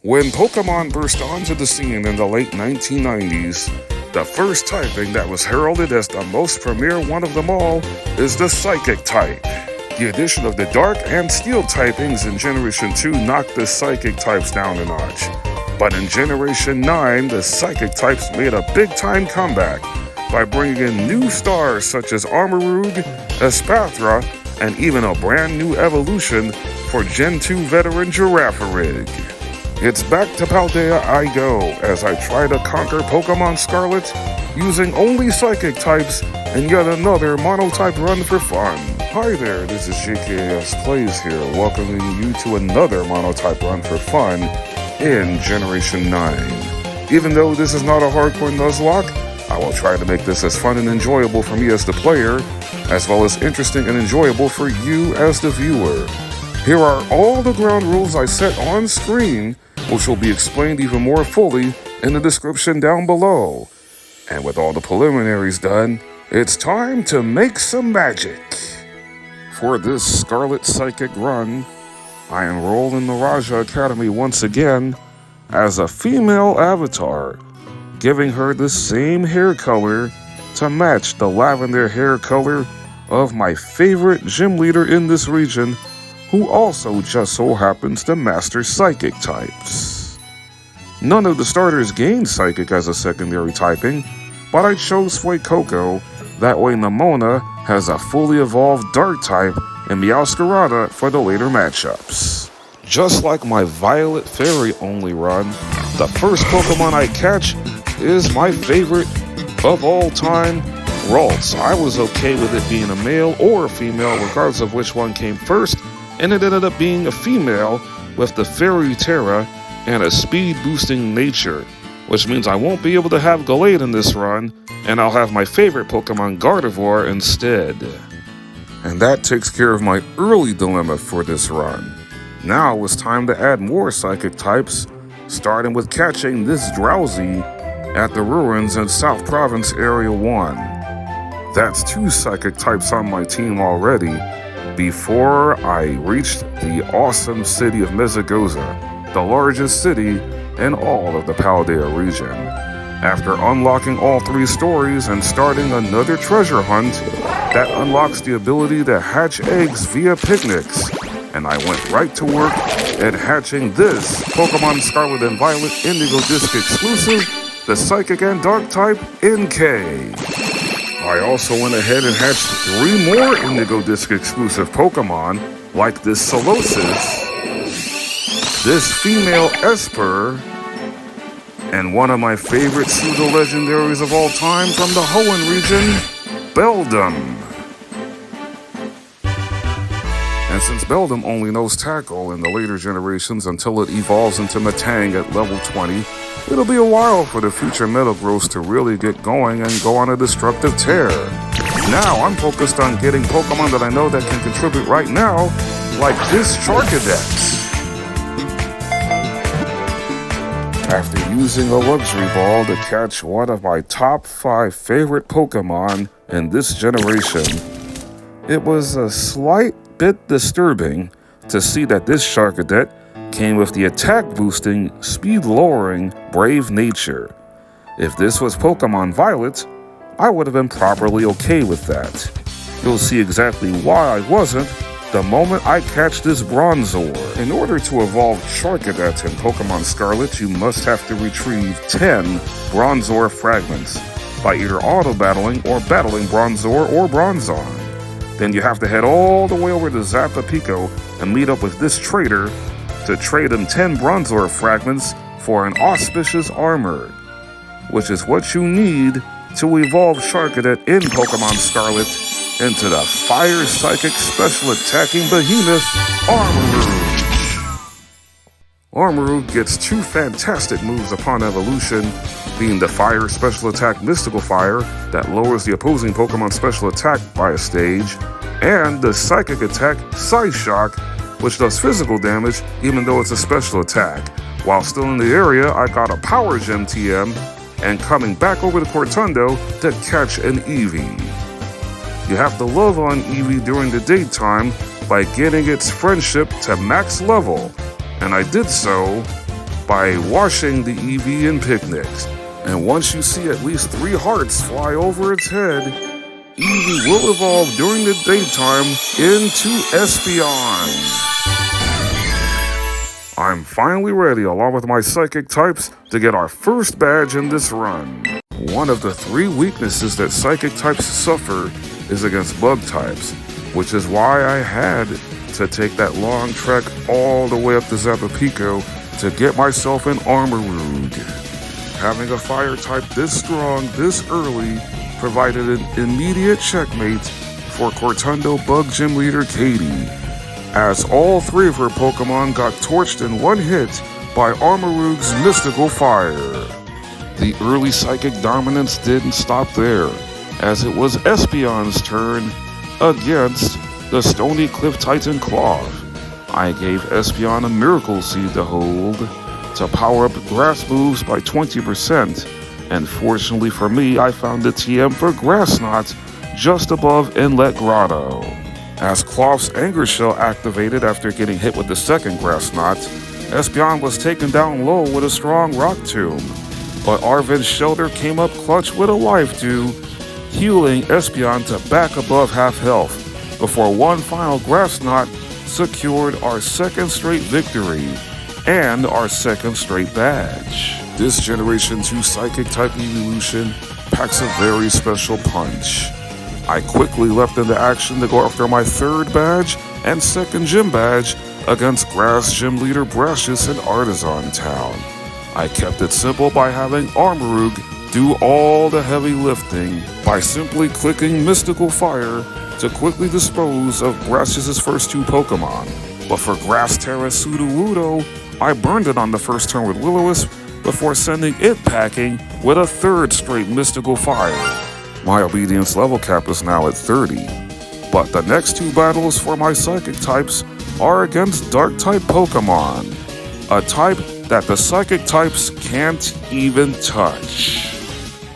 When Pokemon burst onto the scene in the late 1990s, the first typing that was heralded as the most premier one of them all is the Psychic type. The addition of the Dark and Steel typings in Generation 2 knocked the Psychic types down a notch. But in Generation 9, the Psychic types made a big-time comeback by bringing in new stars such as Armarouge, Espathra, and even a brand new evolution for Gen 2 veteran Girafarig. It's back to Paldea I go as I try to conquer Pokémon Scarlet using only Psychic types and yet another Monotype run for fun. Hi there, this is JKS Plays here, welcoming you to another Monotype run for fun in Generation 9. Even though this is not a hardcore Nuzlocke, I will try to make this as fun and enjoyable for me as the player, as well as interesting and enjoyable for you as the viewer. Here are all the ground rules I set on screen, which will be explained even more fully in the description down below. And with all the preliminaries done, it's time to make some magic. For this Scarlet Psychic run, I enroll in the Raja Academy once again as a female avatar, giving her the same hair color to match the lavender hair color of my favorite gym leader in this region, who also just so happens to master Psychic types. None of the starters gained Psychic as a secondary typing, but I chose Fuecoco, that way Nemona has a fully evolved Dark type and Meowscarada for the later matchups. Just like my Violet Fairy only run, the first Pokemon I catch is my favorite of all time, Ralts. I was okay with it being a male or a female, regardless of which one came first, and it ended up being a female with the Psychic Tera and a speed-boosting nature, which means I won't be able to have Gallade in this run, and I'll have my favorite Pokemon Gardevoir instead. And that takes care of my early dilemma for this run. Now it's time to add more Psychic types, starting with catching this Drowsy at the ruins in South Province Area 1. That's 2 Psychic types on my team already, before I reached the awesome city of Mesagoza, the largest city in all of the Paldea region. After unlocking all 3 stories and starting another treasure hunt that unlocks the ability to hatch eggs via picnics, and I went right to work at hatching this Pokemon Scarlet and Violet Indigo Disc exclusive, the Psychic and Dark type NK. I also went ahead and hatched 3 more Indigo Disc exclusive Pokemon, like this Solosis, this female Esper, and one of my favorite pseudo-legendaries of all time from the Hoenn region, Beldum. And since Beldum only knows Tackle in the later generations until it evolves into Metang at level 20, it'll be a while for the future Metagross to really get going and go on a destructive tear. Now I'm focused on getting Pokemon that I know that can contribute right now, like this Charcadet. After using a Luxury Ball to catch one of my top 5 favorite Pokemon in this generation, it was a slight bit disturbing to see that this Charcadet came with the attack-boosting, speed-lowering Brave nature. If this was Pokemon Violet, I would have been properly okay with that. You'll see exactly why I wasn't the moment I catch this Bronzor. In order to evolve Charcadet in Pokemon Scarlet, you must have to retrieve 10 Bronzor fragments by either auto-battling or battling Bronzor or Bronzong. Then you have to head all the way over to Zapapico and meet up with this trader to trade him 10 Bronzor fragments for an auspicious armor, which is what you need to evolve Charcadet in Pokemon Scarlet into the Fire Psychic Special Attacking Behemoth, Armarouge. Armarouge gets 2 fantastic moves upon evolution, being the Fire Special Attack Mystical Fire that lowers the opposing Pokemon special attack by a stage, and the Psychic Attack Psyshock, which does physical damage even though it's a special attack. While still in the area, I got a Power Gem TM, and coming back over to Cortundo to catch an Eevee. You have to love on Eevee during the daytime by getting its friendship to max level, and I did so by washing the EV in picnics. And once you see at least 3 hearts fly over its head, Eevee will evolve during the daytime into Espeon. I'm finally ready, along with my Psychic types, to get our first badge in this run. One of the 3 weaknesses that Psychic types suffer is against Bug types, which is why I had to take that long trek all the way up to Zapapico to get myself an Armarouge. Having a Fire type this strong this early provided an immediate checkmate for Cortundo Bug Gym Leader Katie, as all 3 of her Pokemon got torched in one hit by Armarouge's Mystical Fire. The early Psychic dominance didn't stop there, as it was Espeon's turn against the Stony Cliff Titan Claw. I gave Espeon a Miracle Seed to hold to power up grass moves by 20%, and fortunately for me, I found the TM for Grass Knot just above Inlet Grotto. As Cloth's Anger Shell activated after getting hit with the second Grass Knot, Espeon was taken down low with a strong Rock Tomb, but Arven's Shelter came up clutch with a Life Dew, healing Espeon to back above half health, before one final Grass Knot secured our second straight victory and our second straight badge. This Generation 2 Psychic type evolution packs a very special punch. I quickly leapt into action to go after my 3rd badge and 2nd gym badge against Grass Gym Leader Brashius in Artisan Town. I kept it simple by having Armarouge do all the heavy lifting by simply clicking Mystical Fire to quickly dispose of Brashius' first 2 Pokemon. But for Grass Tera Sudowoodo, I burned it on the first turn with Will-O-Wisp before sending it packing with a 3rd straight Mystical Fire. My obedience level cap is now at 30, but the next 2 battles for my Psychic types are against Dark-type Pokemon, a type that the Psychic types can't even touch.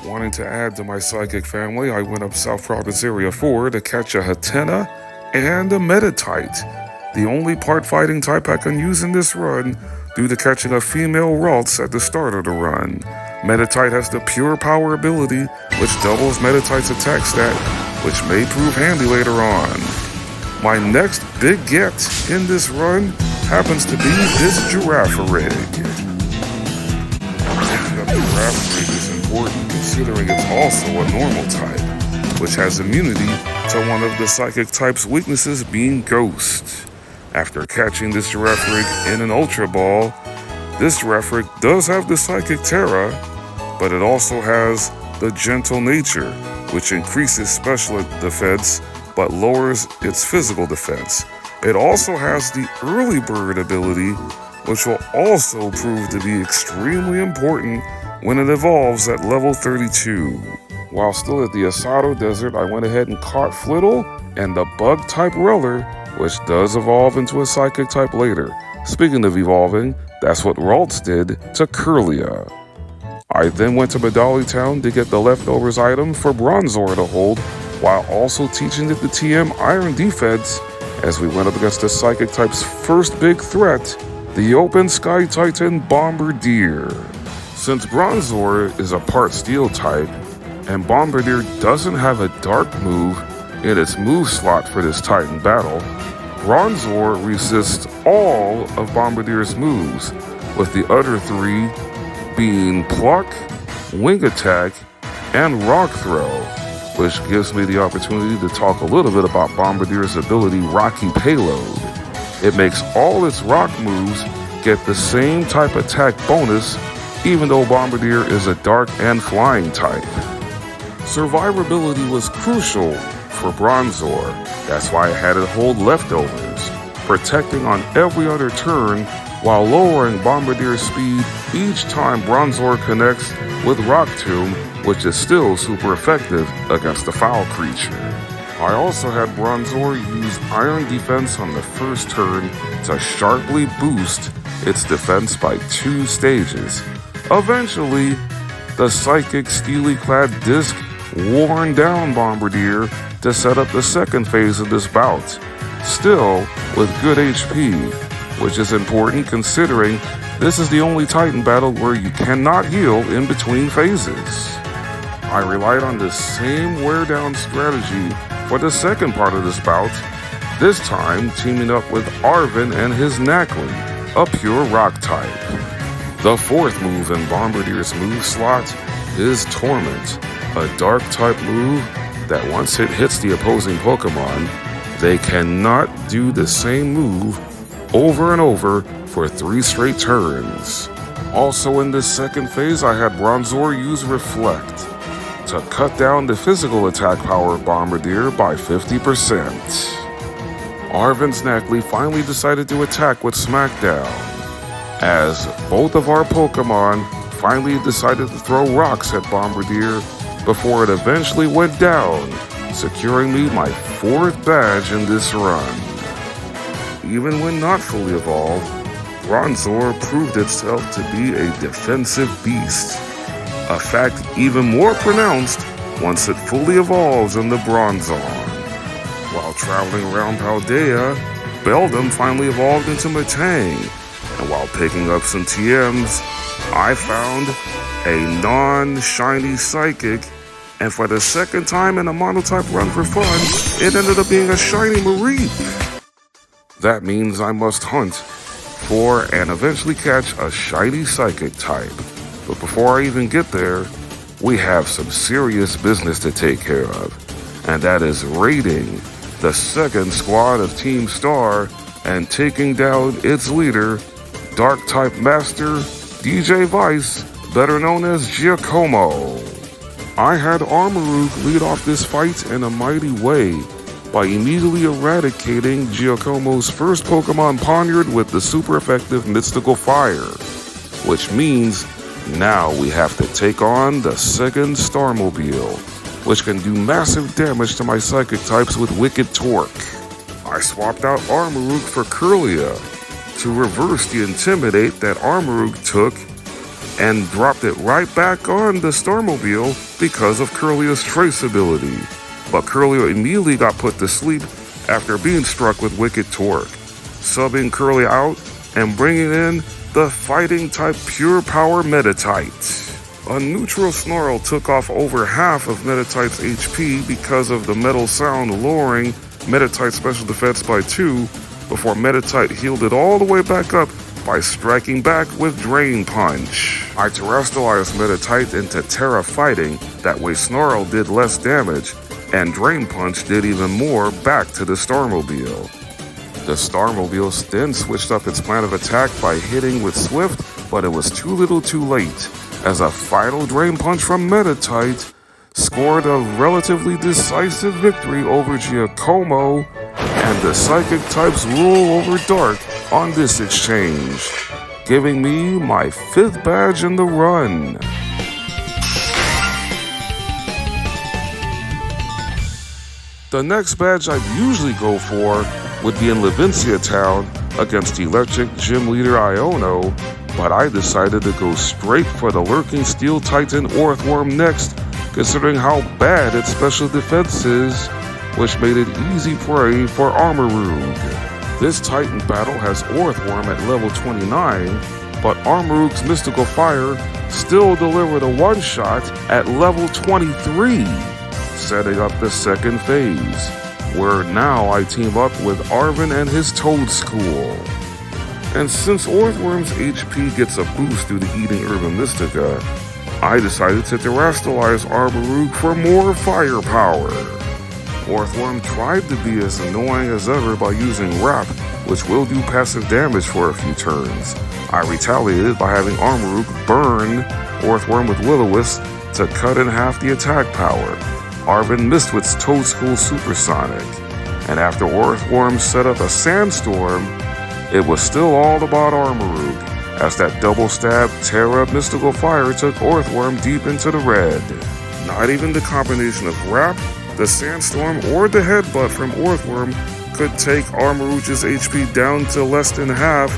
Wanting to add to my Psychic family, I went up South Province Area 4 to catch a Hatena and a Monotype, the only part fighting type I can use in this run due to catching a female Ralts at the start of the run. Monotype has the Pure Power ability, which doubles Monotype's attack stat, which may prove handy later on. My next big get in this run happens to be this Girafarig. Picking up Girafarig is important considering it's also a normal type, which has immunity to one of the Psychic type's weaknesses being Ghost. After catching this Girafarig in an Ultra Ball, this Girafarig does have the Psychic Tera, but it also has the Gentle Nature, which increases special defense but lowers its physical defense. It also has the Early Bird ability, which will also prove to be extremely important when it evolves at level 32. While still at the Asado Desert, I went ahead and caught Flittle and the Bug-type Reller, which does evolve into a Psychic type later. Speaking of evolving, that's what Ralts did to Kirlia. I then went to Medali Town to get the leftovers item for Bronzor to hold, while also teaching it the TM Iron Defense as we went up against the Psychic type's first big threat, the Open Sky Titan Bombardier. Since Bronzor is a part Steel type, and Bombardier doesn't have a Dark move in its move slot for this Titan battle, Bronzor resists all of Bombardier's moves, with the other 3 being Pluck, Wing Attack, and Rock Throw, which gives me the opportunity to talk a little bit about Bombardier's ability Rocky Payload. It makes all its rock moves get the same type attack bonus, even though Bombardier is a dark and flying type. Survivability was crucial for Bronzor, that's why I had it hold leftovers, protecting on every other turn while lowering Bombardier's speed each time Bronzor connects with Rock Tomb, which is still super effective against the foul creature. I also had Bronzor use Iron Defense on the first turn to sharply boost its defense by 2 stages. Eventually, the Psychic Steely-clad Disc worn down Bombardier to set up the second phase of this bout, still with good HP, which is important considering This is the only Titan battle where you cannot heal in between phases. I relied on the same wear-down strategy for the second part of this bout, this time teaming up with Arven and his Knackly, a pure rock type. The fourth move in Bombardier's move slot is Torment, a dark type move that once it hits the opposing Pokemon, they cannot do the same move over and over for 3 straight turns. Also in this second phase, I had Bronzor use Reflect to cut down the physical attack power of Bombardier by 50%. Arven's Knackly finally decided to attack with Smackdown, as both of our Pokemon finally decided to throw rocks at Bombardier before it eventually went down, securing me my 4th badge in this run. Even when not fully evolved, Bronzor proved itself to be a defensive beast, a fact even more pronounced once it fully evolves in the Bronzor. While traveling around Paldea, Beldum finally evolved into Metang, and while picking up some TMs, I found a non-shiny Psychic, and for the second time in a Monotype run for fun, it ended up being a shiny Mareep. That means I must hunt for and eventually catch a shiny Psychic type. But before I even get there, we have some serious business to take care of, and that is raiding the second squad of Team Star and taking down its leader, Dark-type Master DJ Vice, better known as Giacomo. I had Armarouge lead off this fight in a mighty way by immediately eradicating Giacomo's first Pokemon Poniard with the super effective Mystical Fire, which means now we have to take on the second Starmobile, which can do massive damage to my Psychic types with Wicked Torque. I swapped out Armarouge for Kirlia to reverse the Intimidate that Armarouge took and dropped it right back on the Starmobile because of Kirlia's traceability. But Kirlia immediately got put to sleep after being struck with Wicked Torque, subbing Kirlia out and bringing in the Fighting-type Pure Power Metatite. A neutral Snarl took off over half of Metatite's HP because of the Metal Sound lowering Metatite's special defense by 2, before Metatite healed it all the way back up by striking back with Drain Punch. I terrestrialized Metatite into Tera Fighting, that way Snarl did less damage, and Drain Punch did even more back to the Starmobile. The Starmobile then switched up its plan of attack by hitting with Swift, but it was too little too late, as a final Drain Punch from Metatite scored a relatively decisive victory over Giacomo, and the Psychic types rule over Dark on this exchange, giving me my 5th badge in the run. The next badge I'd usually go for would be in Levincia Town against Electric Gym Leader Iono, but I decided to go straight for the Lurking Steel Titan Orthworm next, considering how bad its special defense is, which made it easy prey for Armarouge. This Titan battle has Orthworm at level 29, but Armarouge's Mystical Fire still delivered a one-shot at level 23, setting up the second phase, where now I team up with Arven and his Toadschool. And since Orthworm's HP gets a boost due to eating Herba Mystica, I decided to terrestrialize Armarouge for more firepower. Orthworm tried to be as annoying as ever by using Wrap, which will do passive damage for a few turns. I retaliated by having Armarouge burn Orthworm with Will-O-Wisp to cut in half the attack power. Arven missed with Toadschool Supersonic, and after Orthworm set up a Sandstorm, it was still all about Armarouge, as that double-stab Tera Mystical Fire took Orthworm deep into the red. Not even the combination of Wrap, the Sandstorm, or the Headbutt from Orthworm could take Armarouge's HP down to less than half,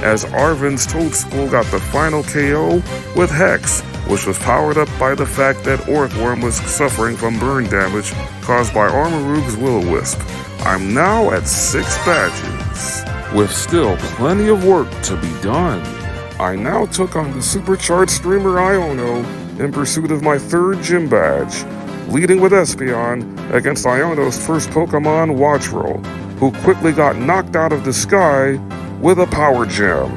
as Arven's Toadschool got the final KO with Hex, which was powered up by the fact that Orthworm was suffering from burn damage caused by Armarouge's Will-O-Wisp. I'm now at 6 badges, with still plenty of work to be done. I now took on the supercharged streamer Iono in pursuit of my third gym badge, leading with Espeon against Iono's first Pokemon, Watchroll, who quickly got knocked out of the sky with a power gem.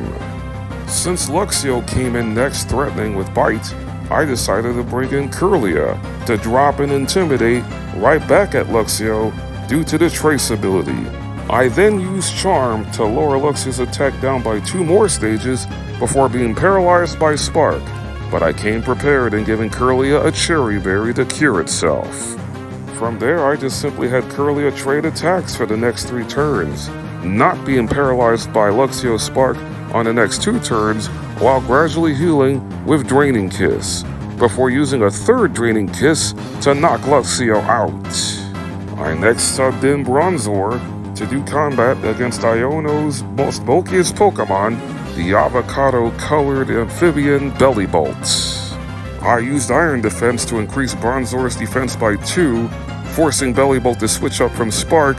Since Luxio came in next threatening with Bite, I decided to bring in Kirlia to drop and intimidate right back at Luxio due to the trace ability. I then used Charm to lower Luxio's attack down by 2 more stages before being paralyzed by Spark, but I came prepared and giving Kirlia a Cherry Berry to cure itself. From there, I just simply had Kirlia trade attacks for the next 3 turns, not being paralyzed by Luxio's Spark on the next 2 turns while gradually healing with Draining Kiss, before using a third Draining Kiss to knock Luxio out. I next subbed in Bronzor to do combat against Iono's most bulkiest Pokemon, the avocado-colored amphibian Bellibolt. I used Iron Defense to increase Bronzor's defense by 2, forcing Bellibolt to switch up from Spark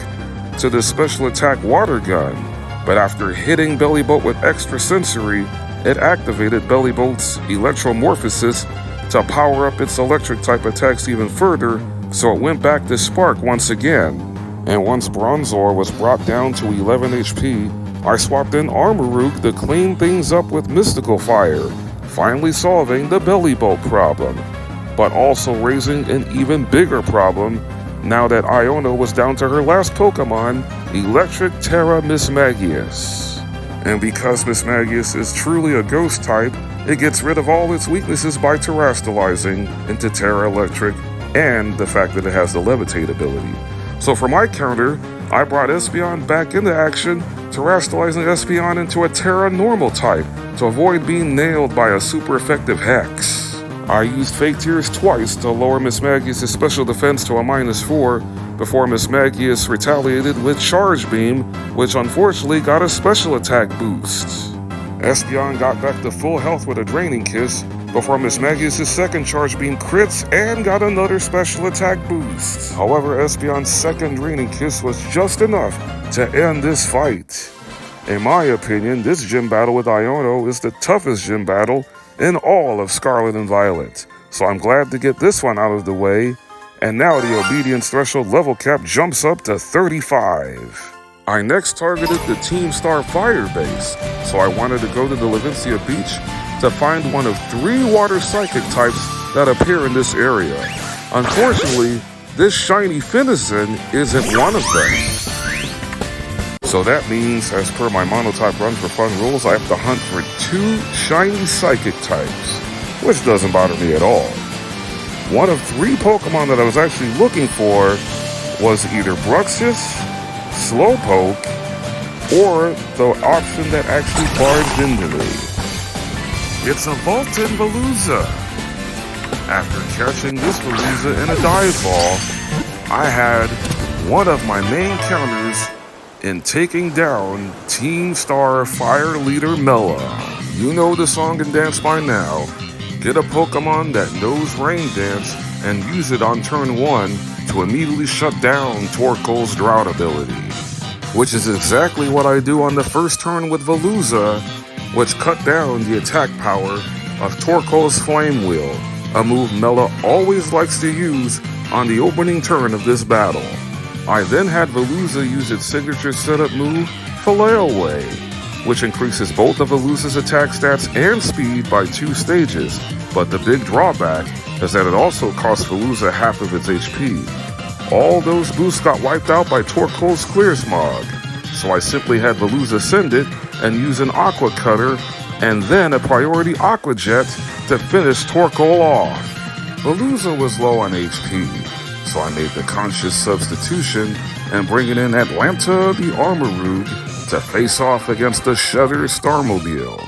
to the special attack Water Gun. But after hitting Bellibolt with Extra Sensory, it activated Bellibolt's Electromorphosis to power up its electric-type attacks even further, so it went back to Spark once again. And once Bronzor was brought down to 11 HP, I swapped in Armarouge to clean things up with Mystical Fire, finally solving the Bellibolt problem, but also raising an even bigger problem now that Iono was down to her last Pokemon, Electric Tera Mismagius. And because Mismagius is truly a ghost type, it gets rid of all its weaknesses by terastallizing into Tera Electric and the fact that it has the Levitate ability. So for my counter, I brought Espeon back into action, terastallizing Espeon into a Tera Normal type to avoid being nailed by a super effective Hex. I used Fake Tears twice to lower Mismagius' special defense to a -4 before Mismagius retaliated with Charge Beam, which unfortunately got a special attack boost. Espeon got back to full health with a Draining Kiss before Mismagius' second Charge Beam crits and got another special attack boost. However, Espeon's second Draining Kiss was just enough to end this fight. In my opinion, this gym battle with Iono is the toughest gym battle in all of Scarlet and Violet, so I'm glad to get this one out of the way, and now the obedience threshold level cap jumps up to 35. I next targeted the Team Starfire base, so I wanted to go to the Levincia Beach to find one of 3 water psychic types that appear in this area. Unfortunately, this shiny Finizen isn't one of them. So that means, as per my Monotype Run for Fun rules, I have to hunt for 2 shiny psychic types, which doesn't bother me at all. One of 3 Pokemon that I was actually looking for was either Bruxish, Slowpoke, or the option that actually barged into me. It's a Vaulted Veluza. After catching this Veluza in a dive ball, I had one of my main counters in taking down Team Starfire leader Mela. You know the song and dance by now. Get a Pokemon that knows Rain Dance and use it on turn 1 to immediately shut down Torkoal's Drought ability. Which is exactly what I do on the first turn with Veluza, which cut down the attack power of Torkoal's Flame Wheel, a move Mela always likes to use on the opening turn of this battle. I then had Veluza use its signature setup move, Flailway, which increases both of Veluza's attack stats and speed by 2 stages, but the big drawback is that it also costs Veluza half of its HP. All those boosts got wiped out by Torkoal's Clear Smog, so I simply had Veluza send it and use an Aqua Cutter and then a priority Aqua Jet to finish Torkoal off. Veluza was low on HP, so I made the conscious substitution and bringing in Atlanta the Armarouge to face off against the Shudder Starmobile,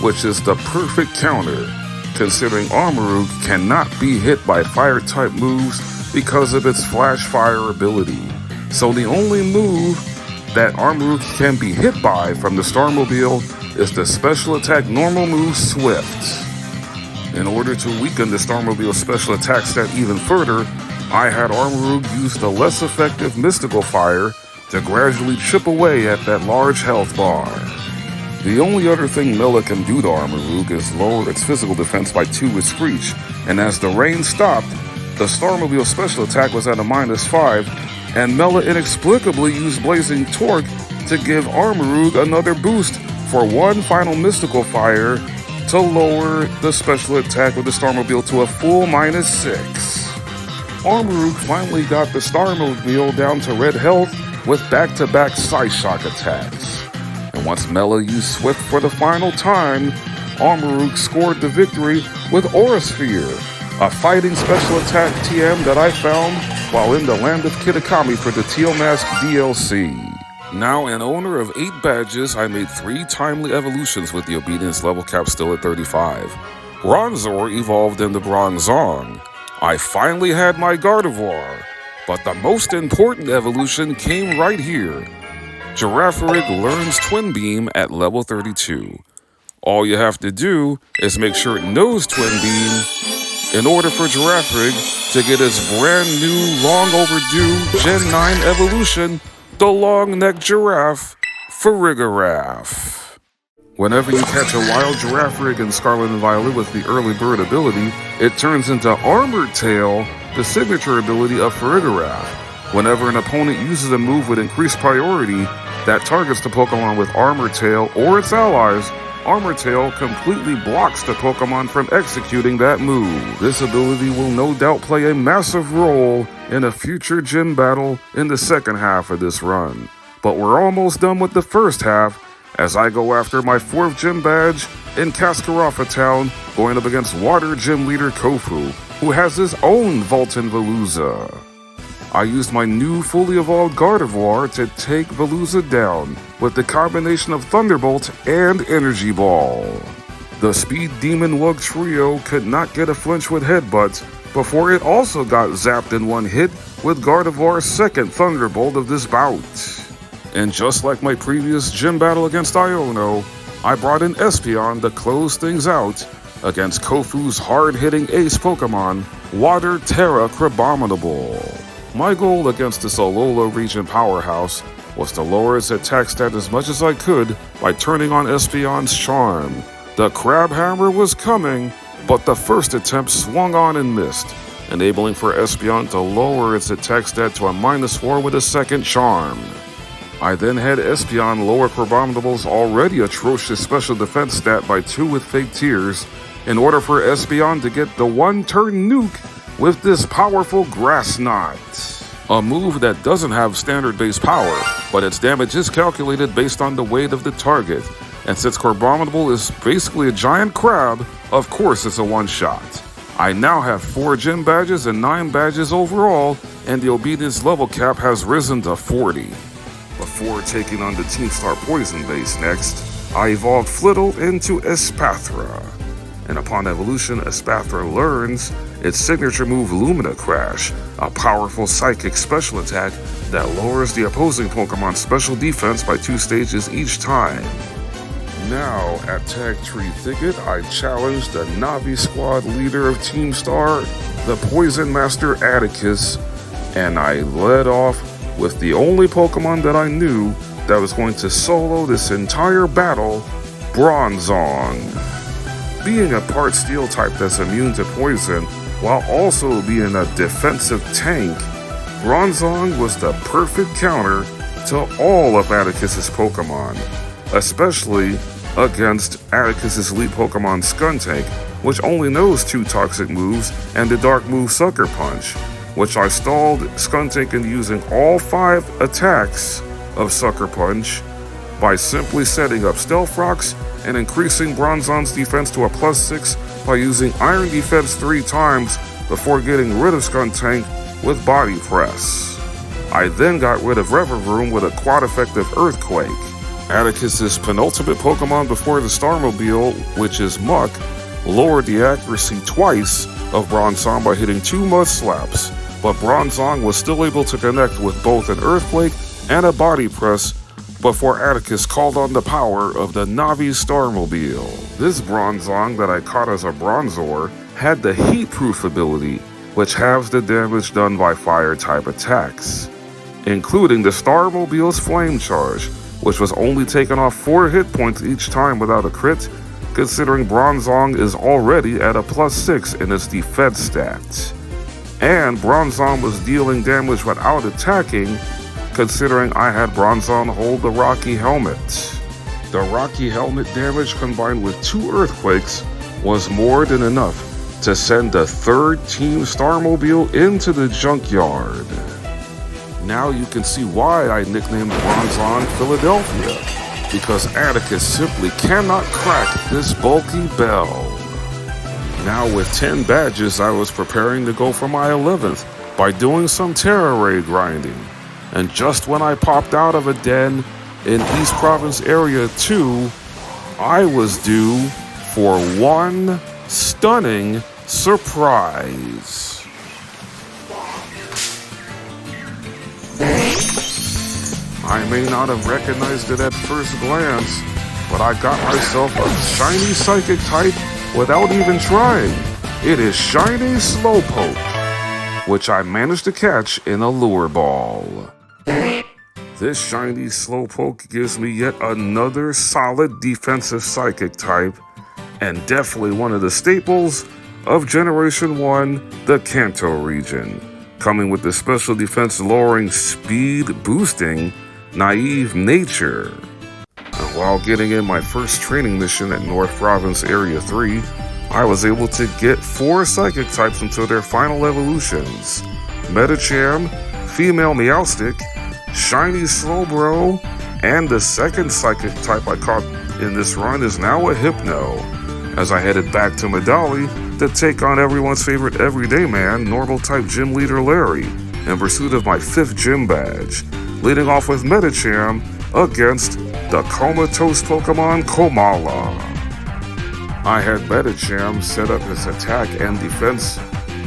which is the perfect counter, considering Armarouge cannot be hit by fire-type moves because of its Flash Fire ability. So the only move that Armarouge can be hit by from the Starmobile is the special attack normal move Swift. In order to weaken the Starmobile's special attack stat even further, I had Armarouge use the less effective Mystical Fire to gradually chip away at that large health bar. The only other thing Mela can do to Armarouge is lower its physical defense by 2 with Screech, and as the rain stopped, the Starmobile's special attack was at a -5, and Mela inexplicably used Blazing Torque to give Armarouge another boost for one final Mystical Fire to lower the special attack of the Starmobile to a full -6. Armarouge finally got the Starmobile down to red health with back-to-back Psyshock attacks. And once Mela used Swift for the final time, Armarouge scored the victory with Aura Sphere, a fighting special attack TM that I found while in the land of Kitakami for the Teal Mask DLC. Now an owner of 8 badges, I made 3 timely evolutions with the obedience level cap still at 35. Bronzor evolved into Bronzong. I finally had my Gardevoir, but the most important evolution came right here. Girafarig learns Twin Beam at level 32. All you have to do is make sure it knows Twin Beam in order for Girafarig to get its brand new, long overdue Gen 9 evolution, the long-necked giraffe, Farigiraf. Whenever you catch a wild Girafarig in Scarlet and Violet with the early bird ability, it turns into Armored Tail, the signature ability of Farigiraf. Whenever an opponent uses a move with increased priority that targets the Pokemon with Armored Tail or its allies, Armored Tail completely blocks the Pokemon from executing that move. This ability will no doubt play a massive role in a future gym battle in the second half of this run. But we're almost done with the first half, as I go after my 4th gym badge in Kaskarafa Town, going up against Water Gym Leader Kofu, who has his own Volton Veluza. I used my new fully evolved Gardevoir to take Veluza down with the combination of Thunderbolt and Energy Ball. The Speed Demon Wug trio could not get a flinch with Headbutt before it also got zapped in one hit with Gardevoir's second Thunderbolt of this bout. And just like my previous gym battle against Iono, I brought in Espeon to close things out against Kofu's hard-hitting ace Pokemon, Water Tera Crabominable. My goal against this Alola region powerhouse was to lower its attack stat as much as I could by turning on Espeon's charm. The Crab Hammer was coming, but the first attempt swung on and missed, enabling for Espeon to lower its attack stat to a -4 with a second charm. I then had Espeon lower Crabominable's already atrocious special defense stat by 2 with Fake Tears in order for Espeon to get the one-turn nuke with this powerful Grass Knot. A move that doesn't have standard base power, but its damage is calculated based on the weight of the target. And since Crabominable is basically a giant crab, of course it's a one-shot. I now have 4 gym badges and 9 badges overall, and the obedience level cap has risen to 40. Before taking on the Team Star Poison base next, I evolved Flittle into Espathra. And upon evolution, Espathra learns its signature move Lumina Crash, a powerful psychic special attack that lowers the opposing Pokemon's special defense by 2 stages each time. Now, at Tag Tree Thicket, I challenged the Navi Squad leader of Team Star, the Poison Master Atticus, and I led off with the only Pokemon that I knew that was going to solo this entire battle, Bronzong. Being a part Steel type that's immune to poison, while also being a defensive tank, Bronzong was the perfect counter to all of Atticus's Pokemon, especially against Atticus's elite Pokemon Skuntank, which only knows 2 toxic moves and the dark move Sucker Punch, which I stalled Skuntank into using all 5 attacks of Sucker Punch by simply setting up Stealth Rocks and increasing Bronzong's defense to a +6 by using Iron Defense 3 times before getting rid of Skuntank with Body Press. I then got rid of Revavroom with a quad-effective Earthquake. Atticus's penultimate Pokemon before the Starmobile, which is Muck, lowered the accuracy twice of Bronzong by hitting 2 Mud Slaps, but Bronzong was still able to connect with both an Earthquake and a Body Press before Atticus called on the power of the Navi Starmobile. This Bronzong that I caught as a Bronzor had the Heat-Proof ability, which halves the damage done by Fire-type attacks, including the Starmobile's Flame Charge, which was only taking off 4 hit points each time without a crit, considering Bronzong is already at a +6 in its defense stat. And Bronzong was dealing damage without attacking, considering I had Bronzong hold the Rocky Helmet. The Rocky Helmet damage combined with 2 Earthquakes was more than enough to send the 3rd Team Starmobile into the junkyard. Now you can see why I nicknamed Bronzong Philadelphia, because Atticus simply cannot crack this bulky bell. Now with 10 badges, I was preparing to go for my 11th by doing some Terra Raid grinding. And just when I popped out of a den in East Province Area 2, I was due for one stunning surprise. I may not have recognized it at first glance, but I got myself a shiny Psychic type without even trying. It is Shiny Slowpoke, which I managed to catch in a lure ball. This shiny Slowpoke gives me yet another solid defensive Psychic type, and definitely one of the staples of Generation 1, the Kanto region, coming with the special defense lowering speed boosting Naive Nature. And while getting in my first training mission at North Province Area 3, I was able to get 4 Psychic types until their final evolutions: Medicham, Female Meowstic, Shiny Slowbro, and the second Psychic type I caught in this run is now a Hypno, as I headed back to Medali to take on everyone's favorite everyday man, Normal type Gym Leader Larry, in pursuit of my 5th gym badge, leading off with Medicham against the comatose Pokemon Komala. I had Medicham set up his attack and defense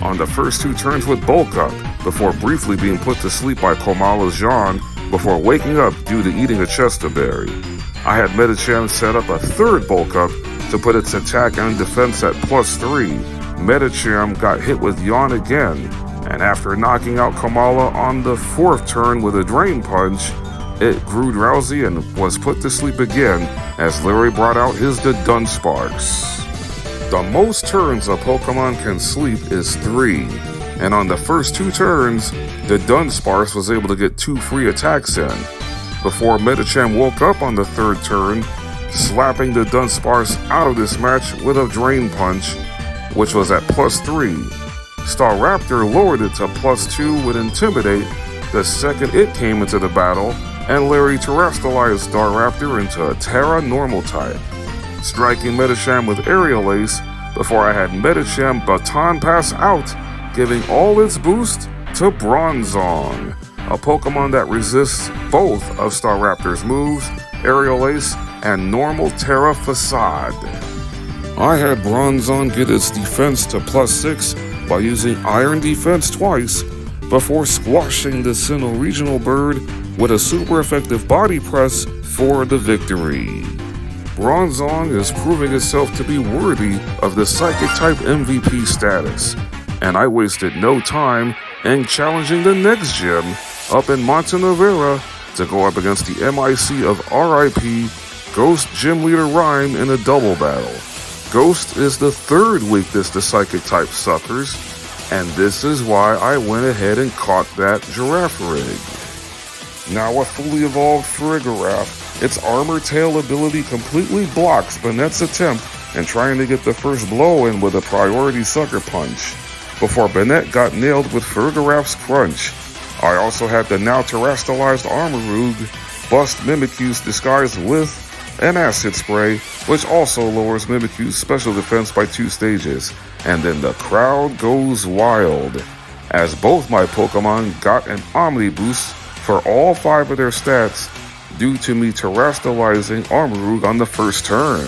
on the first 2 turns with Bulk Up, before briefly being put to sleep by Komala's yawn before waking up due to eating a Chester berry. I had Medicham set up a 3rd Bulk Up to put its attack and defense at +3. Medicham got hit with yawn again, and after knocking out Komala on the 4th turn with a Drain Punch, it grew drowsy and was put to sleep again as Larry brought out his Dunsparce. The most turns a Pokemon can sleep is 3, and on the first 2 turns, the Dunsparce was able to get 2 free attacks in, before Medicham woke up on the 3rd turn, slapping the Dunsparce out of this match with a Drain Punch, which was at +3. Staraptor lowered it to +2 with Intimidate the second it came into the battle, and Larry terrestrialized Staraptor into a Terra Normal type, striking Medicham with Aerial Ace before I had Medicham Baton Pass out, giving all its boost to Bronzong, a Pokemon that resists both of Staraptor's moves, Aerial Ace and normal Terra Facade. I had Bronzong get its defense to +6 by using Iron Defense twice before squashing the Sinnoh Regional Bird with a super effective body press for the victory. Bronzong is proving itself to be worthy of the Psychic type MVP status, and I wasted no time in challenging the next gym up in Montenevera to go up against the MIC of RIP Ghost Gym Leader Rhyme in a double battle. Ghost is the 3rd weakness the Psychic type suffers, and this is why I went ahead and caught that Giraffe Rig. Now a fully evolved Farigiraf, its Armor Tail ability completely blocks Banette's attempt in trying to get the first blow in with a priority Sucker Punch, before Banette got nailed with Farigiraf's Crunch. I also had the now terrestrialized Armarouge bust Mimikyu's disguise with an Acid Spray, which also lowers Mimikyu's special defense by 2 stages, and then the crowd goes wild, as both my Pokemon got an Omni boost for all 5 of their stats due to me terrestrializing Armarouge on the first turn.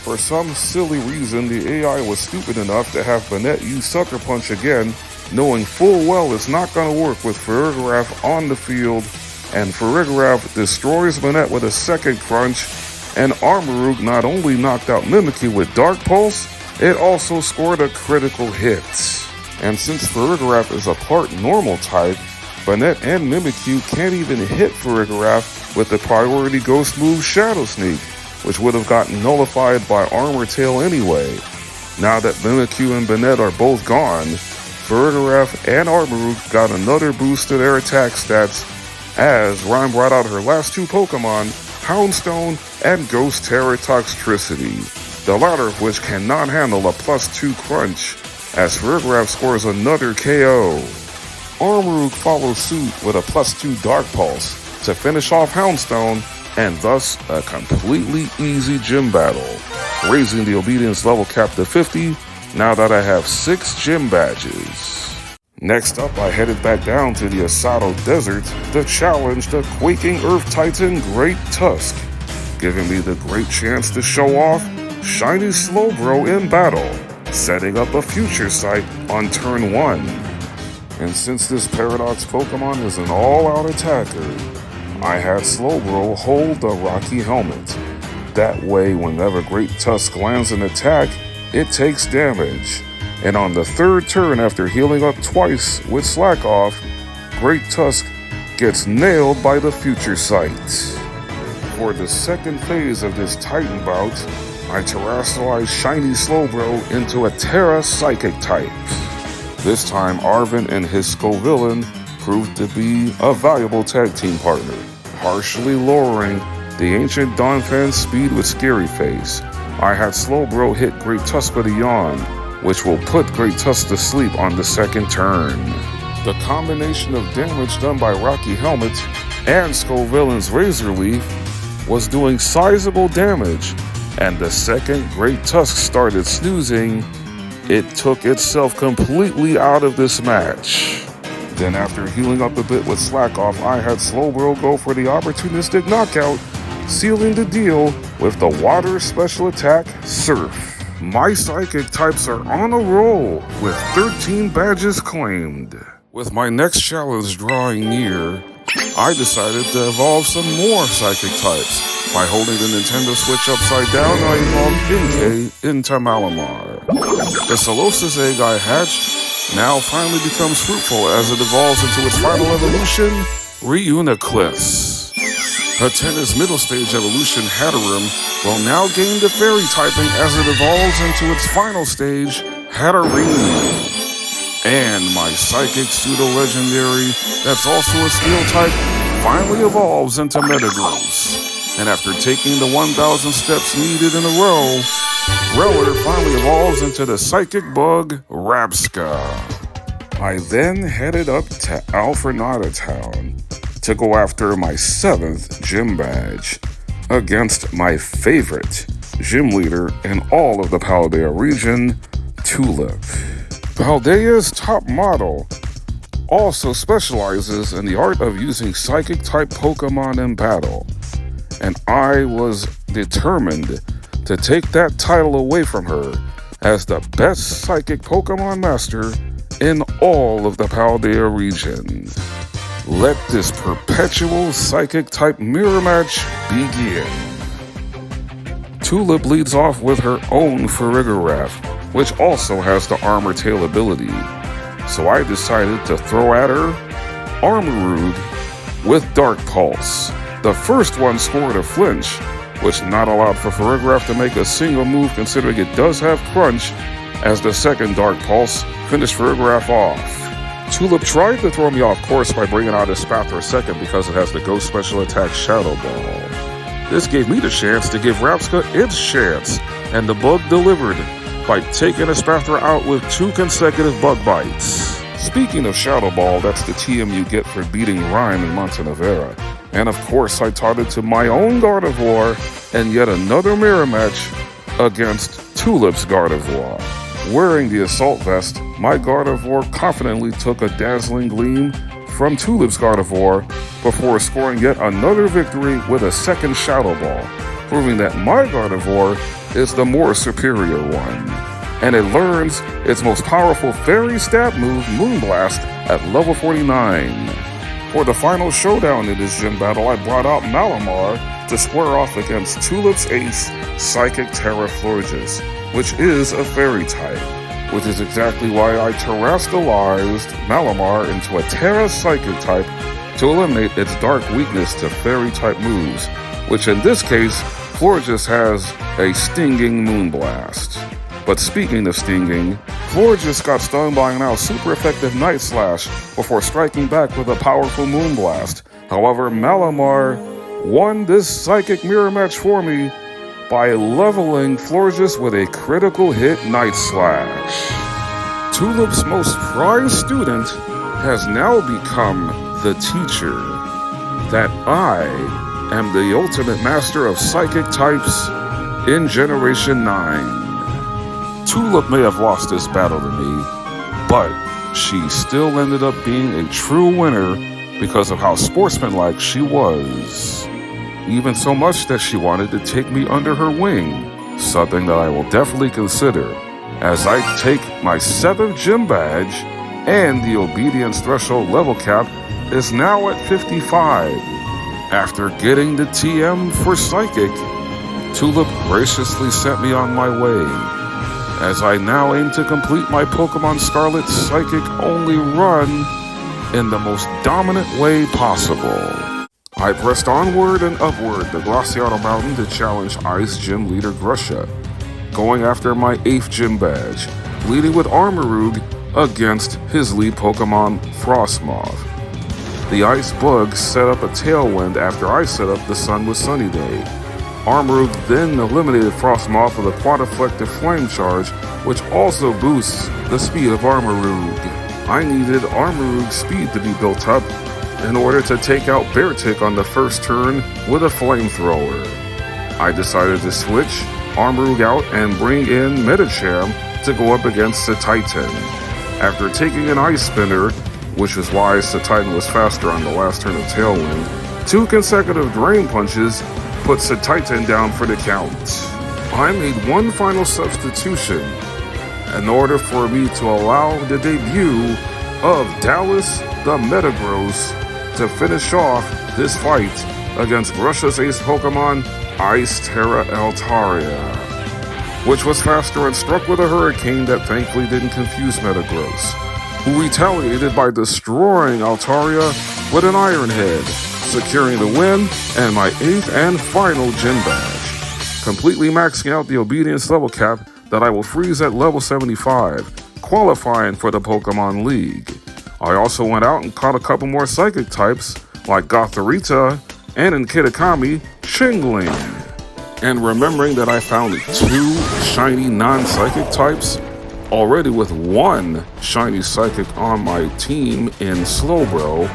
For some silly reason, the AI was stupid enough to have Banette use Sucker Punch again, knowing full well it's not going to work with Farigiraf on the field, and Farigiraf destroys Banette with a second Crunch, and Armarouge not only knocked out Mimikyu with Dark Pulse, it also scored a critical hit. And since Farigiraf is a part normal type, Banette and Mimikyu can't even hit Farigiraf with the priority ghost move Shadow Sneak, which would have gotten nullified by Armor Tail anyway. Now that Mimikyu and Banette are both gone, Farigiraf and Armarouge got another boost to their attack stats as Rhyme brought out her last two Pokemon, Houndstone and Ghost Terra Toxtricity, the latter of which cannot handle a +2 crunch, as Farigiraf scores another KO. Armarouge follows suit with a +2 Dark Pulse to finish off Houndstone, and thus a completely easy gym battle, raising the obedience level cap to 50 now that I have 6 gym badges. Next up, I headed back down to the Asado Desert to challenge the quaking Earth Titan Great Tusk, giving me the great chance to show off Shiny Slowbro in battle, setting up a future sight on turn 1. And since this Paradox Pokemon is an all-out attacker, I had Slowbro hold the Rocky Helmet. That way, whenever Great Tusk lands an attack, it takes damage. And on the third turn after healing up twice with Slack Off, Great Tusk gets nailed by the Future Sight. For the second phase of this Titan bout, I terrestrialized Shiny Slowbro into a Terra Psychic type. This time, Arven and his Scovillain proved to be a valuable tag team partner, partially lowering the ancient Donphan's speed with Scary Face. I had Slowbro hit Great Tusk with a Yawn, which will put Great Tusk to sleep on the second turn. The combination of damage done by Rocky Helmet and Scovillain's Razor Leaf was doing sizable damage, and the second Great Tusk started snoozing, it took itself completely out of this match. Then after healing up a bit with Slack Off, I had Slowbro go for the opportunistic knockout, sealing the deal with the water special attack, Surf. My Psychic types are on a roll, with 13 badges claimed. With my next challenge drawing near, I decided to evolve some more Psychic types. By holding the Nintendo Switch upside down, I evolved Inkay into Malamar. The Solosis egg I hatched now finally becomes fruitful as it evolves into its final evolution, Reuniclus. Hatenna's middle stage evolution, Hatterene, will now gain the Fairy typing as it evolves into its final stage, Hatterene. And my Psychic Pseudo-Legendary, that's also a Steel type, finally evolves into Metagross. And after taking the 1,000 steps needed in a row, Rowlet finally evolves into the Psychic Bug, Rabsca. I then headed up to Alfrenada Town to go after my 7th gym badge against my favorite gym leader in all of the Paldea region, Tulip. Paldea's top model also specializes in the art of using Psychic-type Pokemon in battle, and I was determined to take that title away from her as the best Psychic Pokemon master in all of the Paldea region. Let this perpetual Psychic-type mirror match begin. Tulip leads off with her own Farigiraf, which also has the Armor Tail ability. So I decided to throw at her Armarouge with Dark Pulse. The first one scored a flinch, which not allowed for Farigiraf to make a single move considering it does have Crunch, as the second Dark Pulse finished Farigiraf off. Tulip tried to throw me off course by bringing out his Spathra second because it has the Ghost Special Attack Shadow Ball. This gave me the chance to give Rabsca its chance, and the bug delivered by taking a Spathra out with 2 consecutive bug bites. Speaking of Shadow Ball, that's the TM you get for beating Rhyme in Montenevera. And of course, I taught it to my own Gardevoir, and yet another mirror match against Tulip's Gardevoir. Wearing the Assault Vest, my Gardevoir confidently took a dazzling gleam from Tulip's Gardevoir before scoring yet another victory with a second Shadow Ball, proving that my Gardevoir is the more superior one. And it learns its most powerful Fairy stab move, Moonblast, at level 49. For the final showdown in this gym battle, I brought out Malamar to square off against Tulip's ace, Psychic Tera Florges, which is a Fairy type. which is exactly why I terrestrialized Malamar into a Tera Psychic type to eliminate its dark weakness to Fairy-type moves, which in this case, Florges has a stinging Moonblast. But speaking of stinging, Florges got stung by a now super effective Night Slash before striking back with a powerful Moonblast. However, Malamar won this Psychic Mirror match for me by leveling Florges with a critical hit Night Slash. Tulip's most prized student has now become the teacher that I am the ultimate master of Psychic types in Generation 9. Tulip may have lost this battle to me, but she still ended up being a true winner because of how sportsmanlike she was. Even so much that she wanted to take me under her wing, something that I will definitely consider as I take my 7th gym badge and the obedience threshold level cap is now at 55. After getting the TM for Psychic, Tulip graciously sent me on my way, as I now aim to complete my Pokémon Scarlet Psychic only run in the most dominant way possible. I pressed onward and upward the Glaciato Mountain to challenge Ice Gym Leader Grusha, going after my 8th gym badge, leading with Armarouge against his lead Pokemon Frostmoth. The Ice Bug set up a Tailwind after I set up the Sun with Sunny Day. Armarouge then eliminated Frostmoth with a Quadriflective Flame Charge, which also boosts the speed of Armarouge. I needed Armarouge's speed to be built up in order to take out Beartic on the first turn with a Flamethrower. I decided to switch Armarouge out and bring in Medicham to go up against Titan. After taking an Ice Spinner, which is why Titan was faster on the last turn of Tailwind, 2 consecutive Drain Punches put Titan down for the count. I made one final substitution in order for me to allow the debut of Dallas the Metagross to finish off this fight against Grusha's ace Pokemon, Ice Tera Altaria, which was faster and struck with a Hurricane that thankfully didn't confuse Metagross, who retaliated by destroying Altaria with an Iron Head, securing the win and my 8th and final gym badge, completely maxing out the obedience level cap that I will freeze at level 75, qualifying for the Pokemon League. I also went out and caught a couple more Psychic types like Gothorita and in Kitakami, Chingling. And remembering that I found 2 shiny non-Psychic types, already with 1 shiny Psychic on my team in Slowbro,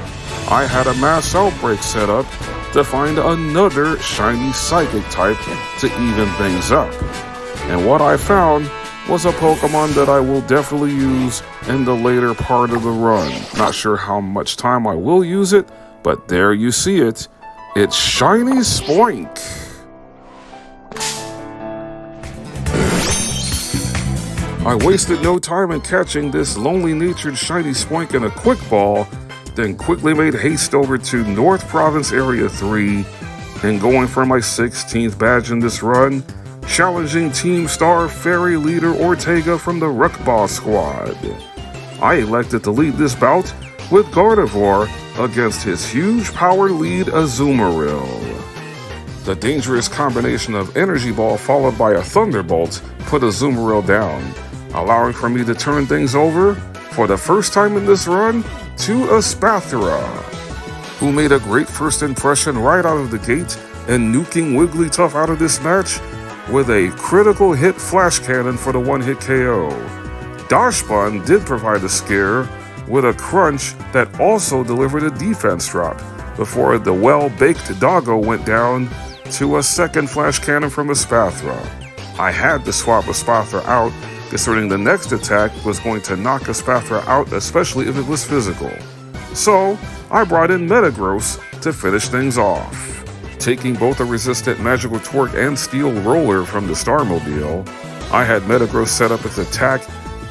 I had a mass outbreak set up to find another shiny Psychic type to even things up. And what I found was a Pokemon that I will definitely use in the later part of the run. Not sure how much time I will use it, but there you see it. It's Shiny Spoink. I wasted no time in catching this lonely-natured Shiny Spoink in a Quick Ball, then quickly made haste over to North Province Area 3, and going for my 16th badge in this run, challenging Team Star Fairy leader Ortega from the Ruckball squad. I elected to lead this bout with Gardevoir against his huge power lead Azumarill. The dangerous combination of Energy Ball followed by a Thunderbolt put Azumarill down, allowing for me to turn things over for the first time in this run to Espathra, who made a great first impression right out of the gate and nuking Wigglytuff out of this match with a critical hit Flash Cannon for the 1-hit KO. Dachsbun did provide a scare with a Crunch that also delivered a defense drop before the well-baked Doggo went down to a second Flash Cannon from Espathra. I had to swap Espathra out, considering the next attack was going to knock Espathra out, especially if it was physical. So, I brought in Metagross to finish things off. Taking both a resistant Magical Twerk and Steel Roller from the Starmobile, I had Metagross set up its attack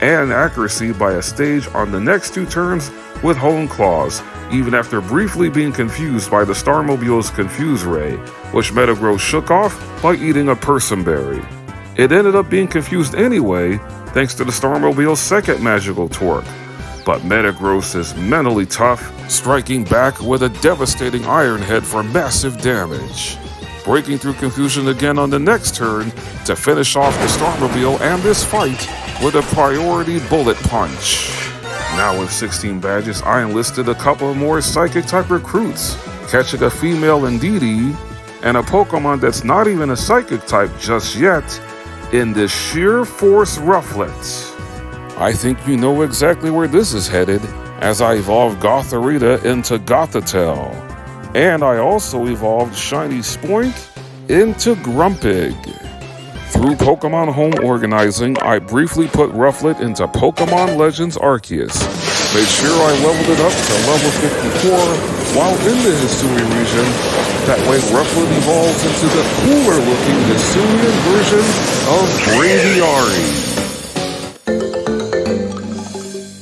and accuracy by a stage on the next 2 turns with Hone Claws, even after briefly being confused by the Starmobile's Confuse Ray, which Metagross shook off by eating a Persim Berry. It ended up being confused anyway, thanks to the Starmobile's second magical torque. But Metagross is mentally tough, striking back with a devastating Iron Head for massive damage, breaking through confusion again on the next turn to finish off the Starmobile and this fight with a priority Bullet Punch. Now with 16 badges, I enlisted a couple more Psychic-type recruits, catching a female Indeedee and a Pokemon that's not even a Psychic-type just yet in the Sheer Force Rufflet. I think you know exactly where this is headed, as I evolved Gothorita into Gothitelle. And I also evolved Shiny Spoink into Grumpig. Through Pokemon home organizing, I briefly put Rufflet into Pokemon Legends Arceus, made sure I leveled it up to level 54 while in the Hisui region. That way Rufflet evolves into the cooler looking Hisuian version of Braviary.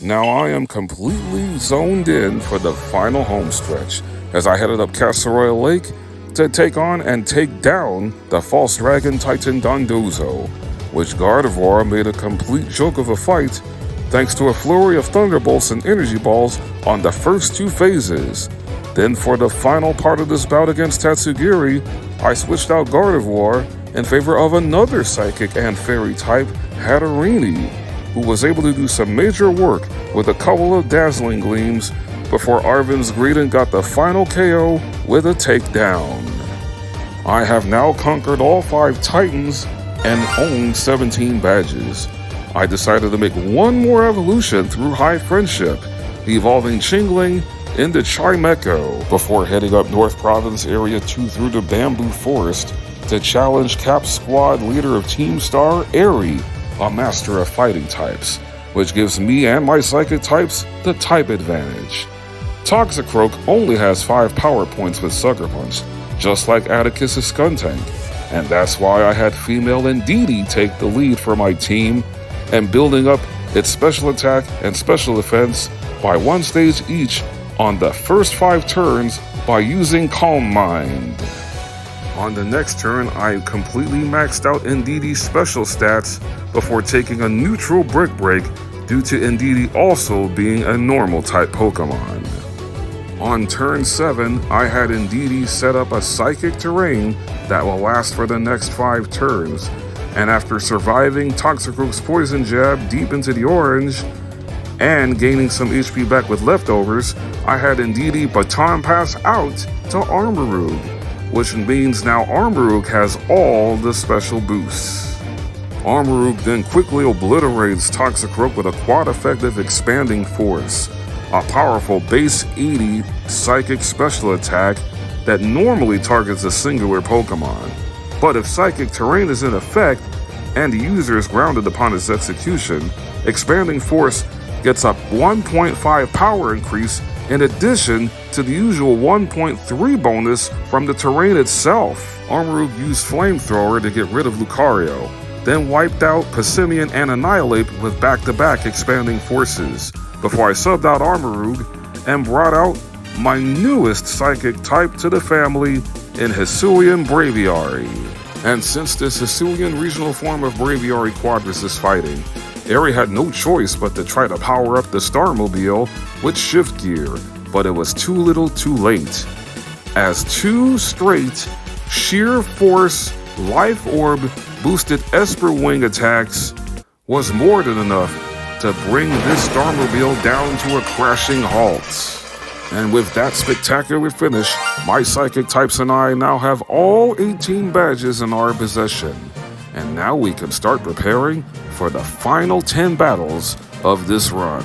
Now I am completely zoned in for the final home stretch as I headed up Casseroy Lake to take on and take down the False Dragon Titan Dondozo, which Gardevoir made a complete joke of a fight thanks to a flurry of Thunderbolts and Energy Balls on the first two phases. Then for the final part of this bout against Tatsugiri, I switched out Gardevoir in favor of another Psychic and Fairy type, Hatterene, who was able to do some major work with a couple of dazzling gleams before Arven's Greedent got the final KO with a takedown. I have now conquered all 5 Titans and own 17 badges. I decided to make one more evolution through High Friendship, evolving Chingling into Chimecho before heading up North Province Area 2 through the Bamboo Forest to challenge Cap Squad leader of Team Star, Airy, a master of fighting types, which gives me and my Psychic types the type advantage. Toxicroak only has 5 power points with Sucker Punch, just like Atticus' Skuntank, and that's why I had female Indeedee take the lead for my team and building up its special attack and special defense by 1 stage each on the first 5 turns by using Calm Mind. On the next turn, I completely maxed out Indeedee's special stats before taking a neutral Brick Break due to Indeedee also being a normal type Pokemon. On turn 7, I had Indeedee set up a Psychic Terrain that will last for the next 5 turns, and after surviving Toxicroak's Poison Jab deep into the orange and gaining some HP back with leftovers, I had Indeedee Baton Pass out to Armarouge, which means now Armarouge has all the special boosts. Armarouge then quickly obliterates Toxicroak with a quad-effective Expanding Force, a powerful base 80 Psychic special attack that normally targets a singular Pokemon. But if Psychic Terrain is in effect and the user is grounded upon its execution, Expanding Force gets a 1.5 power increase in addition to the usual 1.3 bonus from the terrain itself. Armarouge used Flamethrower to get rid of Lucario, then wiped out Passimian and Annihilate with back-to-back Expanding Forces, before I subbed out Armarouge and brought out my newest Psychic type to the family in Hisuian Braviary. And since this Hisuian regional form of Braviary Quadrus is fighting, Airy had no choice but to try to power up the Starmobile with Shift Gear, but it was too little too late, as 2 straight Sheer Force Life Orb boosted Esper Wing attacks was more than enough to bring this Starmobile down to a crashing halt. And with that spectacular finish, my Psychic types and I now have all 18 badges in our possession. And now we can start preparing for the final 10 battles of this run.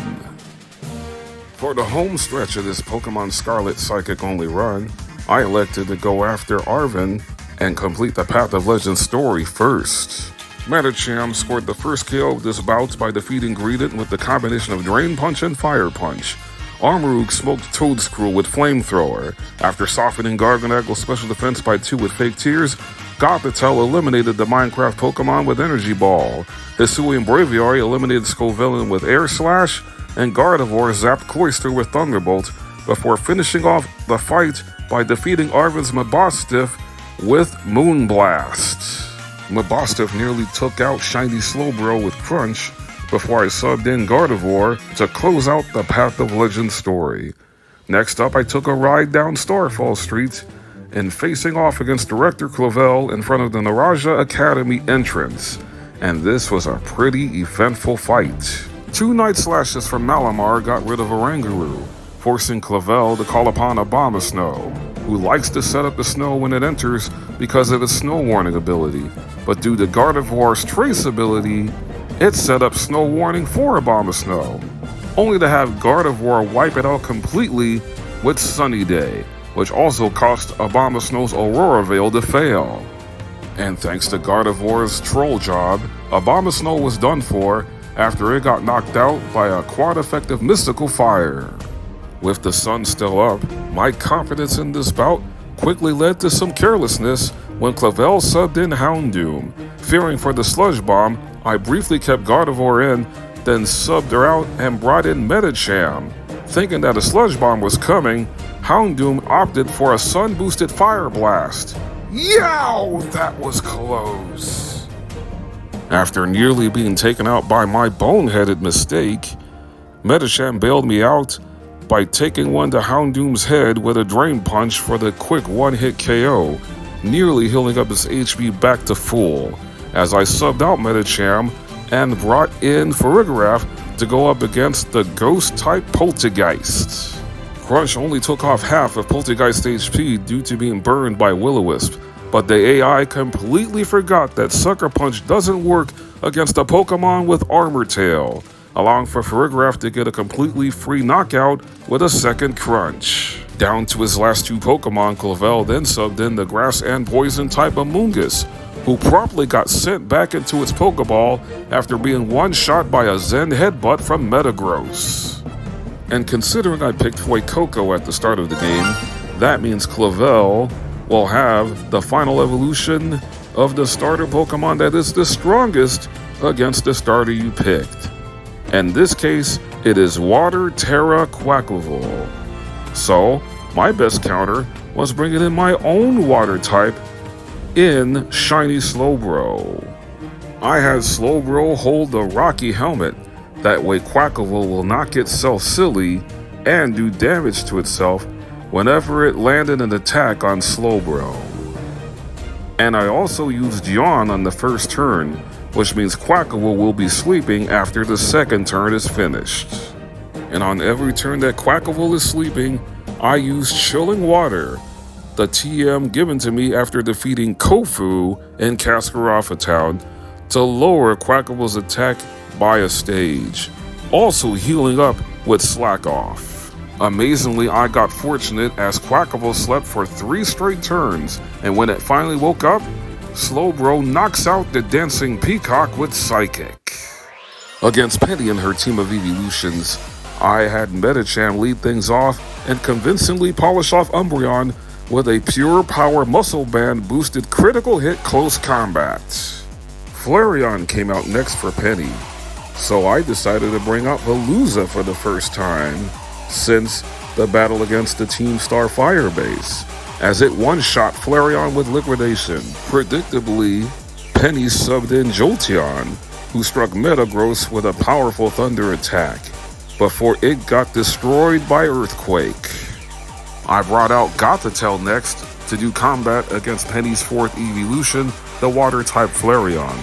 For the home stretch of this Pokemon Scarlet Psychic only run, I elected to go after Arven and complete the Path of Legends story first. Medicham scored the first KO of this bout by defeating Greedent with the combination of Drain Punch and Fire Punch. Armarouge smoked Toedscruel with Flamethrower. After softening Garganacl's special defense by 2 with Fake Tears, Gothitelle eliminated the Minecraft Pokemon with Energy Ball. Hisuian Braviary eliminated Scovillain with Air Slash, and Gardevoir zapped Cloyster with Thunderbolt before finishing off the fight by defeating Arven's Mabosstiff with Moonblast. Mabosstiff nearly took out Shiny Slowbro with Crunch, before I subbed in Gardevoir to close out the Path of Legend story. Next up, I took a ride down Starfall Street and facing off against Director Clavel in front of the Naraja Academy entrance, and this was a pretty eventful fight. 2 Night Slashes from Malamar got rid of Oranguru, forcing Clavel to call upon Abomasnow, who likes to set up the snow when it enters because of its snow warning ability, but due to Gardevoir's trace ability, it set up snow warning for Abomasnow, only to have Gardevoir wipe it out completely with Sunny Day, which also cost Abomasnow's Aurora Veil to fail. And thanks to Gardevoir's troll job, Abomasnow was done for after it got knocked out by a quad-effective mystical fire. With the sun still up, my confidence in this bout quickly led to some carelessness when Clavel subbed in Houndoom. Fearing for the Sludge Bomb, I briefly kept Gardevoir in, then subbed her out and brought in Medicham. Thinking that a Sludge Bomb was coming, Houndoom opted for a sun-boosted Fire Blast. Yow! That was close. After nearly being taken out by my boneheaded mistake, Medicham bailed me out by taking one to Houndoom's head with a Drain Punch for the quick one-hit KO, nearly healing up his HP back to full, as I subbed out Medicham and brought in Farigiraf to go up against the Ghost-type Poltergeist. Crunch only took off half of Poltergeist HP due to being burned by Will-O-Wisp, but the AI completely forgot that Sucker Punch doesn't work against a Pokemon with Armor Tail, allowing for Farigiraf to get a completely free knockout with a second Crunch. Down to his last 2 Pokemon, Clavel then subbed in the Grass and Poison type Amoonguss, who promptly got sent back into its Pokeball after being one-shot by a Zen Headbutt from Metagross. And considering I picked Fuecoco at the start of the game, that means Clavel will have the final evolution of the starter Pokemon that is the strongest against the starter you picked. In this case, it is Water Tera Quaquaval. So, my best counter was bringing in my own Water type in Shiny Slowbro. I had Slowbro hold the Rocky Helmet, that way Quaquaval will not get self-silly and do damage to itself whenever it landed an attack on Slowbro. And I also used Yawn on the first turn, which means Quaquaval will be sleeping after the second turn is finished. And on every turn that Quaquaval is sleeping, I use Chilling Water, the TM given to me after defeating Kofu in Cascarapha Town, to lower Quaquaval's attack by a stage, also healing up with Slack Off. Amazingly, I got fortunate as Quaquaval slept for 3 straight turns, and when it finally woke up, Slowbro knocks out the Dancing Peacock with Psychic. Against Penny and her team of evolutions, I had Medicham lead things off and convincingly polish off Umbreon with a Pure Power Muscle Band boosted critical hit close combat. Flareon came out next for Penny, so I decided to bring out Veluza for the first time since the battle against the Team Starfire base, as it one-shot Flareon with Liquidation. Predictably, Penny subbed in Jolteon, who struck Metagross with a powerful Thunder attack, before it got destroyed by Earthquake. I brought out Gothitelle next to do combat against Penny's 4th evolution, the Water-type Flareon,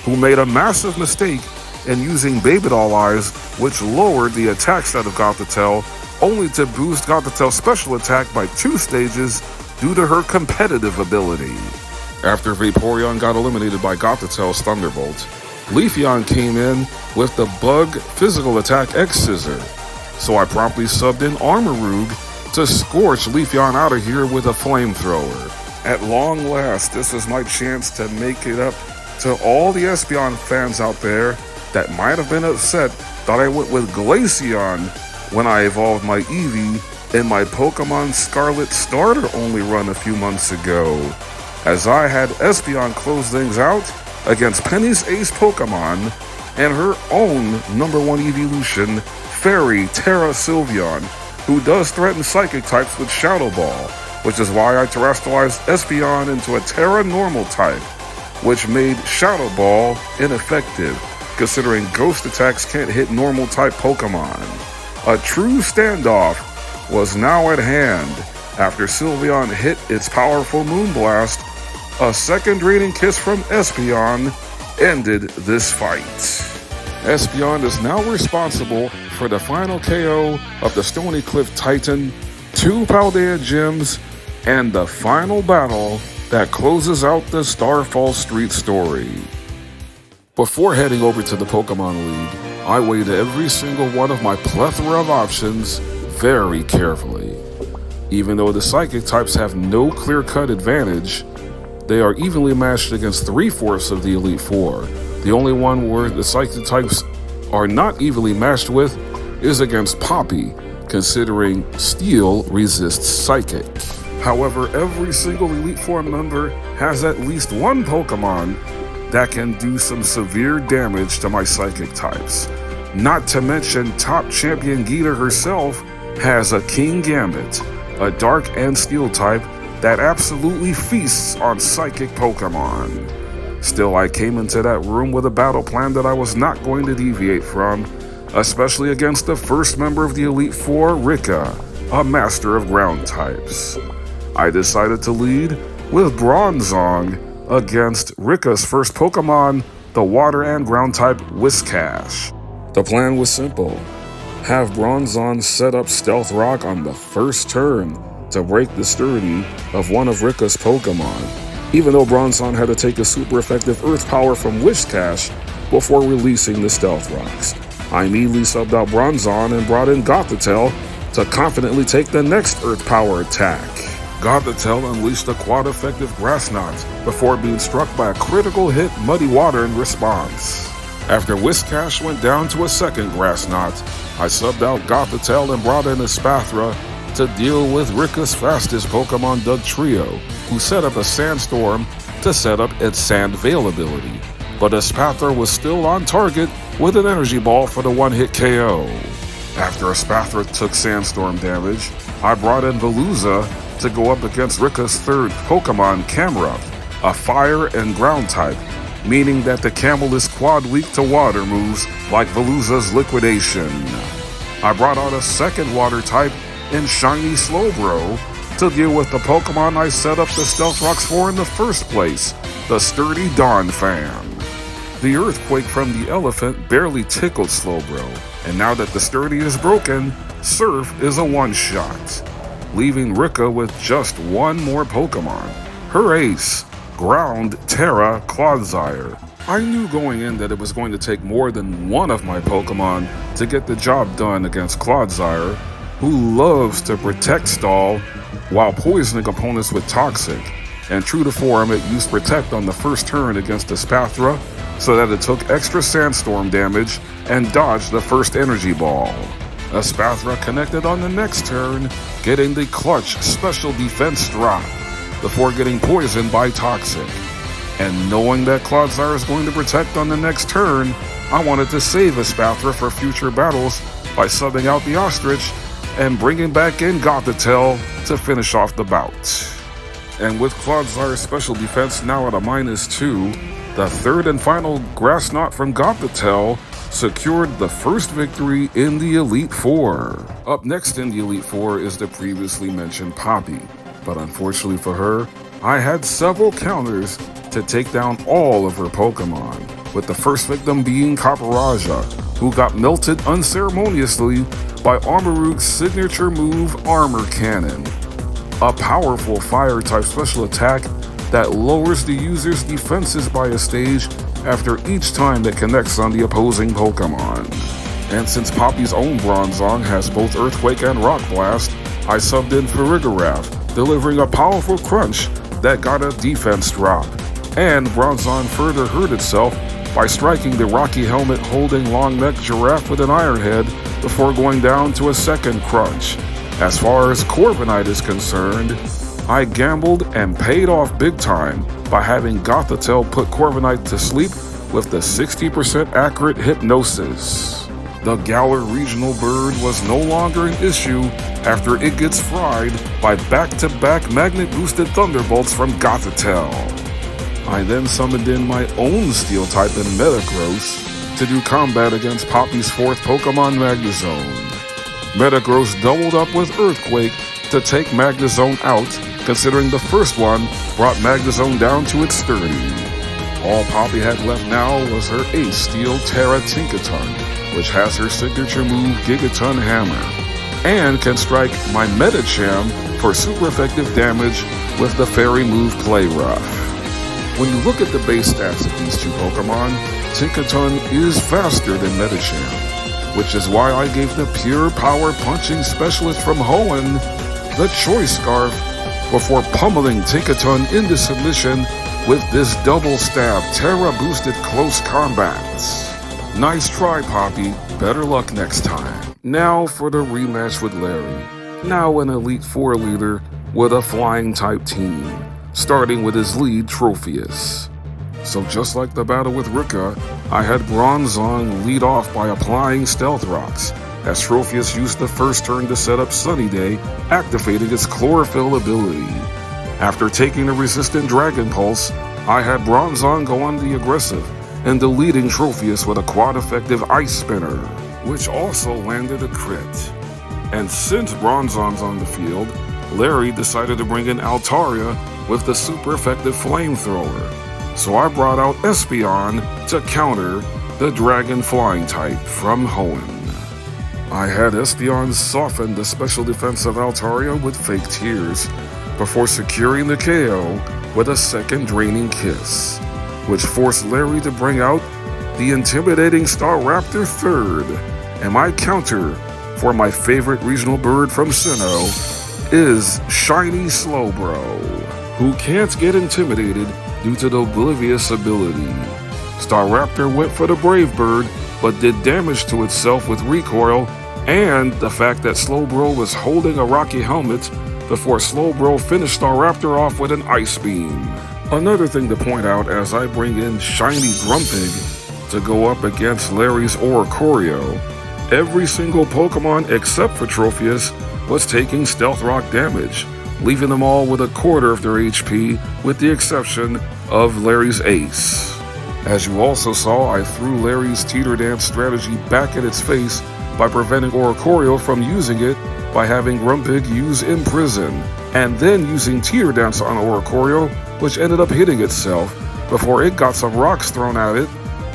who made a massive mistake in using Babydoll Eyes, which lowered the attack stat of Gothitelle, only to boost Gothitelle's special attack by 2 stages due to her competitive ability. After Vaporeon got eliminated by Gothitelle's Thunderbolt, Leafeon came in with the Bug physical attack X-Scissor, so I promptly subbed in Armarouge to scorch Leafeon out of here with a Flamethrower. At long last, this is my chance to make it up to all the Espeon fans out there that might have been upset that I went with Glaceon when I evolved my Eevee in my Pokémon Scarlet starter-only run a few months ago, as I had Espeon close things out against Penny's ace Pokemon and her own #1 evolution, Fairy Tera Sylveon, who does threaten Psychic types with Shadow Ball, which is why I terrestrialized Espeon into a Tera Normal type, which made Shadow Ball ineffective, considering ghost attacks can't hit normal type Pokemon. A true standoff was now at hand after Sylveon hit its powerful Moonblast. A second draining kiss from Espeon ended this fight. Espeon is now responsible for the final KO of the Stony Cliff Titan, 2 Paldea Gems, and the final battle that closes out the Starfall Street story. Before heading over to the Pokemon League, I weighed every single one of my plethora of options very carefully. Even though the Psychic types have no clear-cut advantage, they are evenly matched against 3/4 of the Elite Four. The only one where the Psychic types are not evenly matched with is against Poppy, considering Steel resists Psychic. However, every single Elite Four member has at least one Pokemon that can do some severe damage to my Psychic types. Not to mention top champion Geeta herself has a King Gambit, a Dark and Steel type that absolutely feasts on Psychic Pokemon. Still, I came into that room with a battle plan that I was not going to deviate from, especially against the first member of the Elite Four, Rika, a master of ground types. I decided to lead with Bronzong against Rika's first Pokemon, the water and ground type Whiscash. The plan was simple. Have Bronzong set up Stealth Rock on the first turn to break the sturdy of one of Rika's Pokemon, even though Bronzong had to take a super effective Earth Power from Whiscash before releasing the Stealth Rocks. I immediately subbed out Bronzong and brought in Gothitelle to confidently take the next Earth Power attack. Gothitelle unleashed a quad-effective Grass Knot before being struck by a critical hit Muddy Water in response. After Whiscash went down to a second Grass Knot, I subbed out Gothitelle and brought in Espathra to deal with Rika's fastest Pokemon Dugtrio, who set up a Sandstorm to set up its Sand Veil ability. But Espathra was still on target with an Energy Ball for the one-hit KO. After Espathra took Sandstorm damage, I brought in Veluza to go up against Rika's third Pokemon, Camerupt, a Fire and Ground type, meaning that the Camel is quad weak to water moves like Veluza's Liquidation. I brought out a second water type in Shiny Slowbro to deal with the Pokemon I set up the Stealth Rocks for in the first place, the sturdy Donphan. The Earthquake from the Elephant barely tickled Slowbro, and now that the sturdy is broken, Surf is a one-shot, leaving Rika with just one more Pokemon, her ace, Ground Tera Clodsire. I knew going in that it was going to take more than one of my Pokemon to get the job done against Clodsire, who loves to protect stall while poisoning opponents with Toxic, and true to form, it used Protect on the first turn against Espathra so that it took extra Sandstorm damage and dodged the first Energy Ball. Espathra connected on the next turn, getting the clutch special defense drop before getting poisoned by Toxic. And knowing that Clodsire is going to Protect on the next turn, I wanted to save Espathra for future battles by subbing out the Ostrich and bringing back in Gothitelle to finish off the bout. And with Clodsire's special defense now at a -2, the third and final Grass Knot from Gothitelle secured the first victory in the Elite Four. Up next in the Elite Four is the previously mentioned Poppy, but unfortunately for her, I had several counters to take down all of her Pokemon, with the first victim being Caporaja, who got melted unceremoniously by Armarouge's signature move, Armor Cannon, a powerful fire-type special attack that lowers the user's defenses by a stage after each time that connects on the opposing Pokemon. And since Poppy's own Bronzong has both Earthquake and Rock Blast, I subbed in Farigiraf, delivering a powerful crunch that got a defense drop. And Bronzong further hurt itself by striking the Rocky Helmet holding long-necked Giraffe with an Iron Head before going down to a second crunch. As far as Corviknight is concerned, I gambled and paid off big time by having Gothitelle put Corviknight to sleep with the 60% accurate hypnosis. The Galar Regional Bird was no longer an issue after it gets fried by back-to-back magnet-boosted Thunderbolts from Gothitelle. I then summoned in my own Steel type in Metagross to do combat against Poppy's fourth Pokemon Magnezone. Metagross doubled up with Earthquake to take Magnezone out, considering the first one brought Magnezone down to its 30. All Poppy had left now was her ace Steel Tera Tinkaton, which has her signature move Gigaton Hammer, and can strike my Medicham for super effective damage with the fairy move Play Rough. When you look at the base stats of these two Pokemon, Tinkaton is faster than Medicham, which is why I gave the pure power punching specialist from Hoenn the Choice Scarf before pummeling Tinkaton into submission with this double stab Terra boosted close combats. Nice try, Poppy. Better luck next time. Now for the rematch with Larry, now an Elite Four leader with a flying type team, starting with his lead, Tropheus. So just like the battle with Rika, I had Bronzong lead off by applying Stealth Rocks, as Tropheus used the first turn to set up Sunny Day, activating its Chlorophyll ability. After taking the resistant Dragon Pulse, I had Bronzong go on the aggressive and deleting Tropheus with a quad-effective Ice Spinner, which also landed a crit. And since Bronzong's on the field, Larry decided to bring in Altaria with the super effective Flamethrower. So I brought out Espeon to counter the Dragon Flying type from Hoenn. I had Espeon soften the special defense of Altaria with Fake Tears before securing the KO with a second Draining Kiss, which forced Larry to bring out the intimidating Staraptor third. And my counter for my favorite regional bird from Sinnoh is Shiny Slowbro, who can't get intimidated due to the Oblivious ability. Staraptor went for the Brave Bird, but did damage to itself with Recoil and the fact that Slowbro was holding a Rocky Helmet before Slowbro finished Staraptor off with an Ice Beam. Another thing to point out as I bring in Shiny Grumpig to go up against Larry's Oricorio, every single Pokemon except for Tropheus was taking Stealth Rock damage, leaving them all with a quarter of their HP with the exception of Larry's Ace. As you also saw, I threw Larry's Teeter Dance strategy back at its face by preventing Oricorio from using it by having Grumpig use Imprison, and then using Teeter Dance on Oricorio, which ended up hitting itself before it got some rocks thrown at it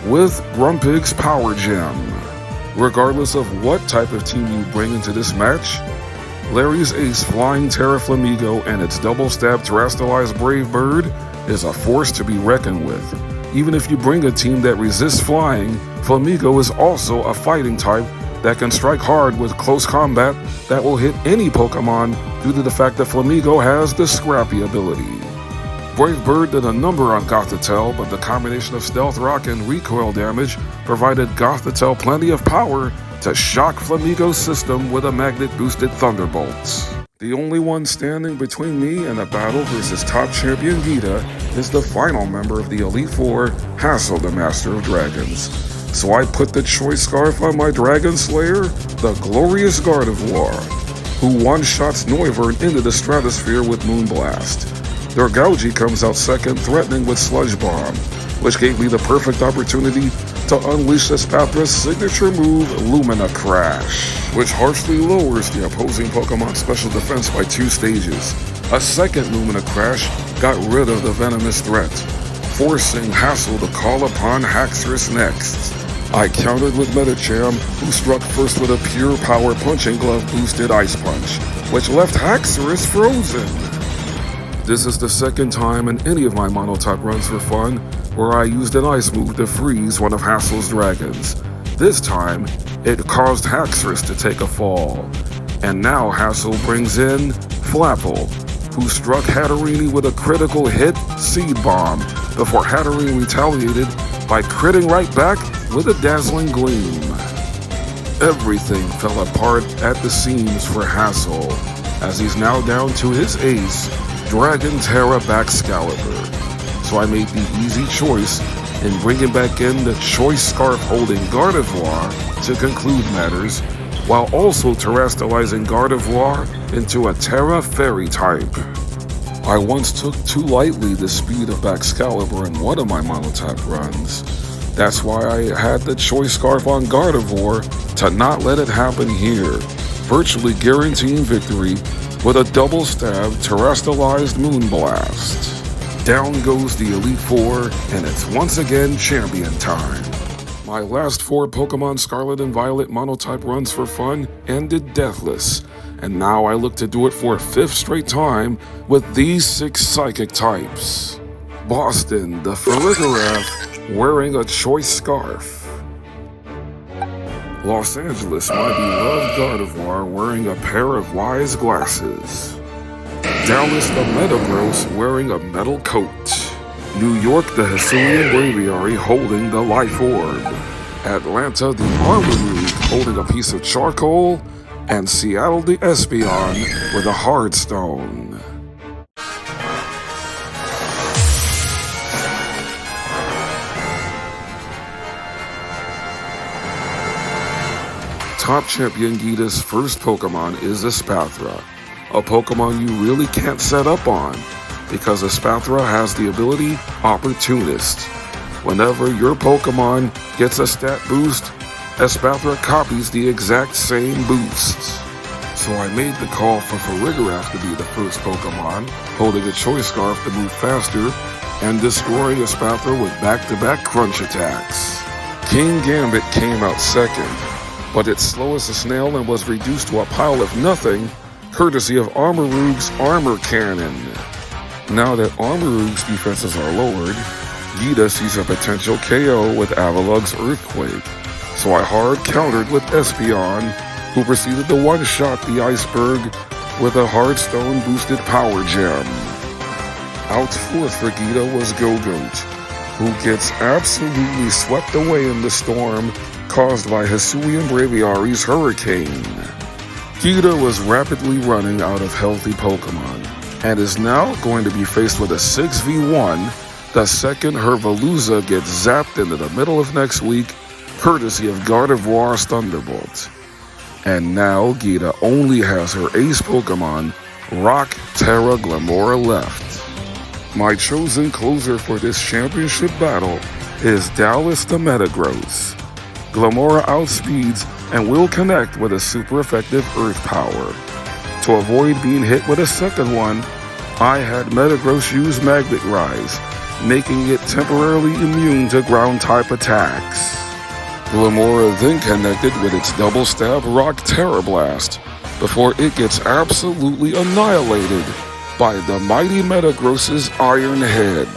with Grumpig's Power Gem. Regardless of what type of team you bring into this match, Larry's ace Flying Tera Flamigo and its double stab Terastallized Brave Bird is a force to be reckoned with. Even if you bring a team that resists flying, Flamigo is also a fighting type that can strike hard with close combat that will hit any Pokemon due to the fact that Flamigo has the Scrappy ability. Brave Bird did a number on Gothitelle, but the combination of Stealth Rock and recoil damage provided Gothitelle plenty of power to shock Flamigo's system with a magnet-boosted Thunderbolts. The only one standing between me and a battle versus top champion Gita is the final member of the Elite Four, Hassel the Master of Dragons. So I put the Choice Scarf on my Dragon Slayer, the Glorious Gardevoir, who one-shots Noivern into the stratosphere with Moonblast. Their Gougi comes out second, threatening with Sludge Bomb, which gave me the perfect opportunity to unleash Espapra's signature move, Lumina Crash, which harshly lowers the opposing Pokemon's special defense by 2 stages. A second Lumina Crash got rid of the venomous threat, forcing Hassel to call upon Haxorus next. I countered with Medicham, who struck first with a pure power punching glove boosted Ice Punch, which left Haxorus frozen. This is the second time in any of my Monotype runs for fun where I used an ice move to freeze one of Hassel's dragons. This time, it caused Haxorus to take a fall. And now Hassel brings in Flapple, who struck Hatterene with a critical hit Seed Bomb before Hatterene retaliated by critting right back with a dazzling gleam. Everything fell apart at the seams for Hassel, as he's now down to his ace, Dragon Tera Baxcalibur. So I made the easy choice in bringing back in the Choice Scarf holding Gardevoir to conclude matters, while also terastallizing Gardevoir into a Terra Fairy type. I once took too lightly the speed of Baxcalibur in one of my Monotype runs, That's why I had the choice scarf on Gardevoir to not let it happen here, virtually guaranteeing victory with a double stab terrestrialized Moonblast. Down goes the Elite Four, and it's once again champion time. My last 4 Pokémon Scarlet and Violet Monotype runs for fun ended deathless, and now I look to do it for a 5th straight time with these 6 Psychic types. Boston, the Farigiraf, wearing a choice scarf. Los Angeles, my beloved Gardevoir, wearing a pair of wise glasses. Dallas, the Metagross, wearing a metal coat. New York, the Hisuian Braviary, holding the Life Orb. Atlanta, the Armarouge, holding a piece of charcoal. And Seattle, the Espeon, with a Hardstone. Top Champion Gita's first Pokemon is Espathra, a Pokemon you really can't set up on, because Espathra has the ability Opportunist. Whenever your Pokemon gets a stat boost, Espathra copies the exact same boost. So I made the call for Farigiraf to be the first Pokemon, holding a choice scarf to move faster, and destroying Espathra with back-to-back crunch attacks. King Gambit came out second, but it's slow as a snail and was reduced to a pile of nothing, courtesy of Armarouge's Armor Cannon. Now that Armarouge's defenses are lowered, Gita sees a potential KO with Avalug's Earthquake, so I hard countered with Espeon, who proceeded to one-shot the Iceberg with a Hardstone boosted Power Gem. Out fourth for Gita was Go-Goat, who gets absolutely swept away in the storm caused by Hisuian Braviary's Hurricane. Gita was rapidly running out of healthy Pokemon, and is now going to be faced with a 6v1 the second her Veluza gets zapped into the middle of next week, courtesy of Gardevoir's Thunderbolt. And now Gita only has her ace Pokemon, Rock, Terra, Glamora left. My chosen closer for this championship battle is Dallas the Metagross. Glamora outspeeds and will connect with a super effective Earth Power. To avoid being hit with a second one, I had Metagross use Magnet Rise, making it temporarily immune to ground-type attacks. Glamora then connected with its double-stab Rock Terra Blast before it gets absolutely annihilated by the mighty Metagross's Iron Head.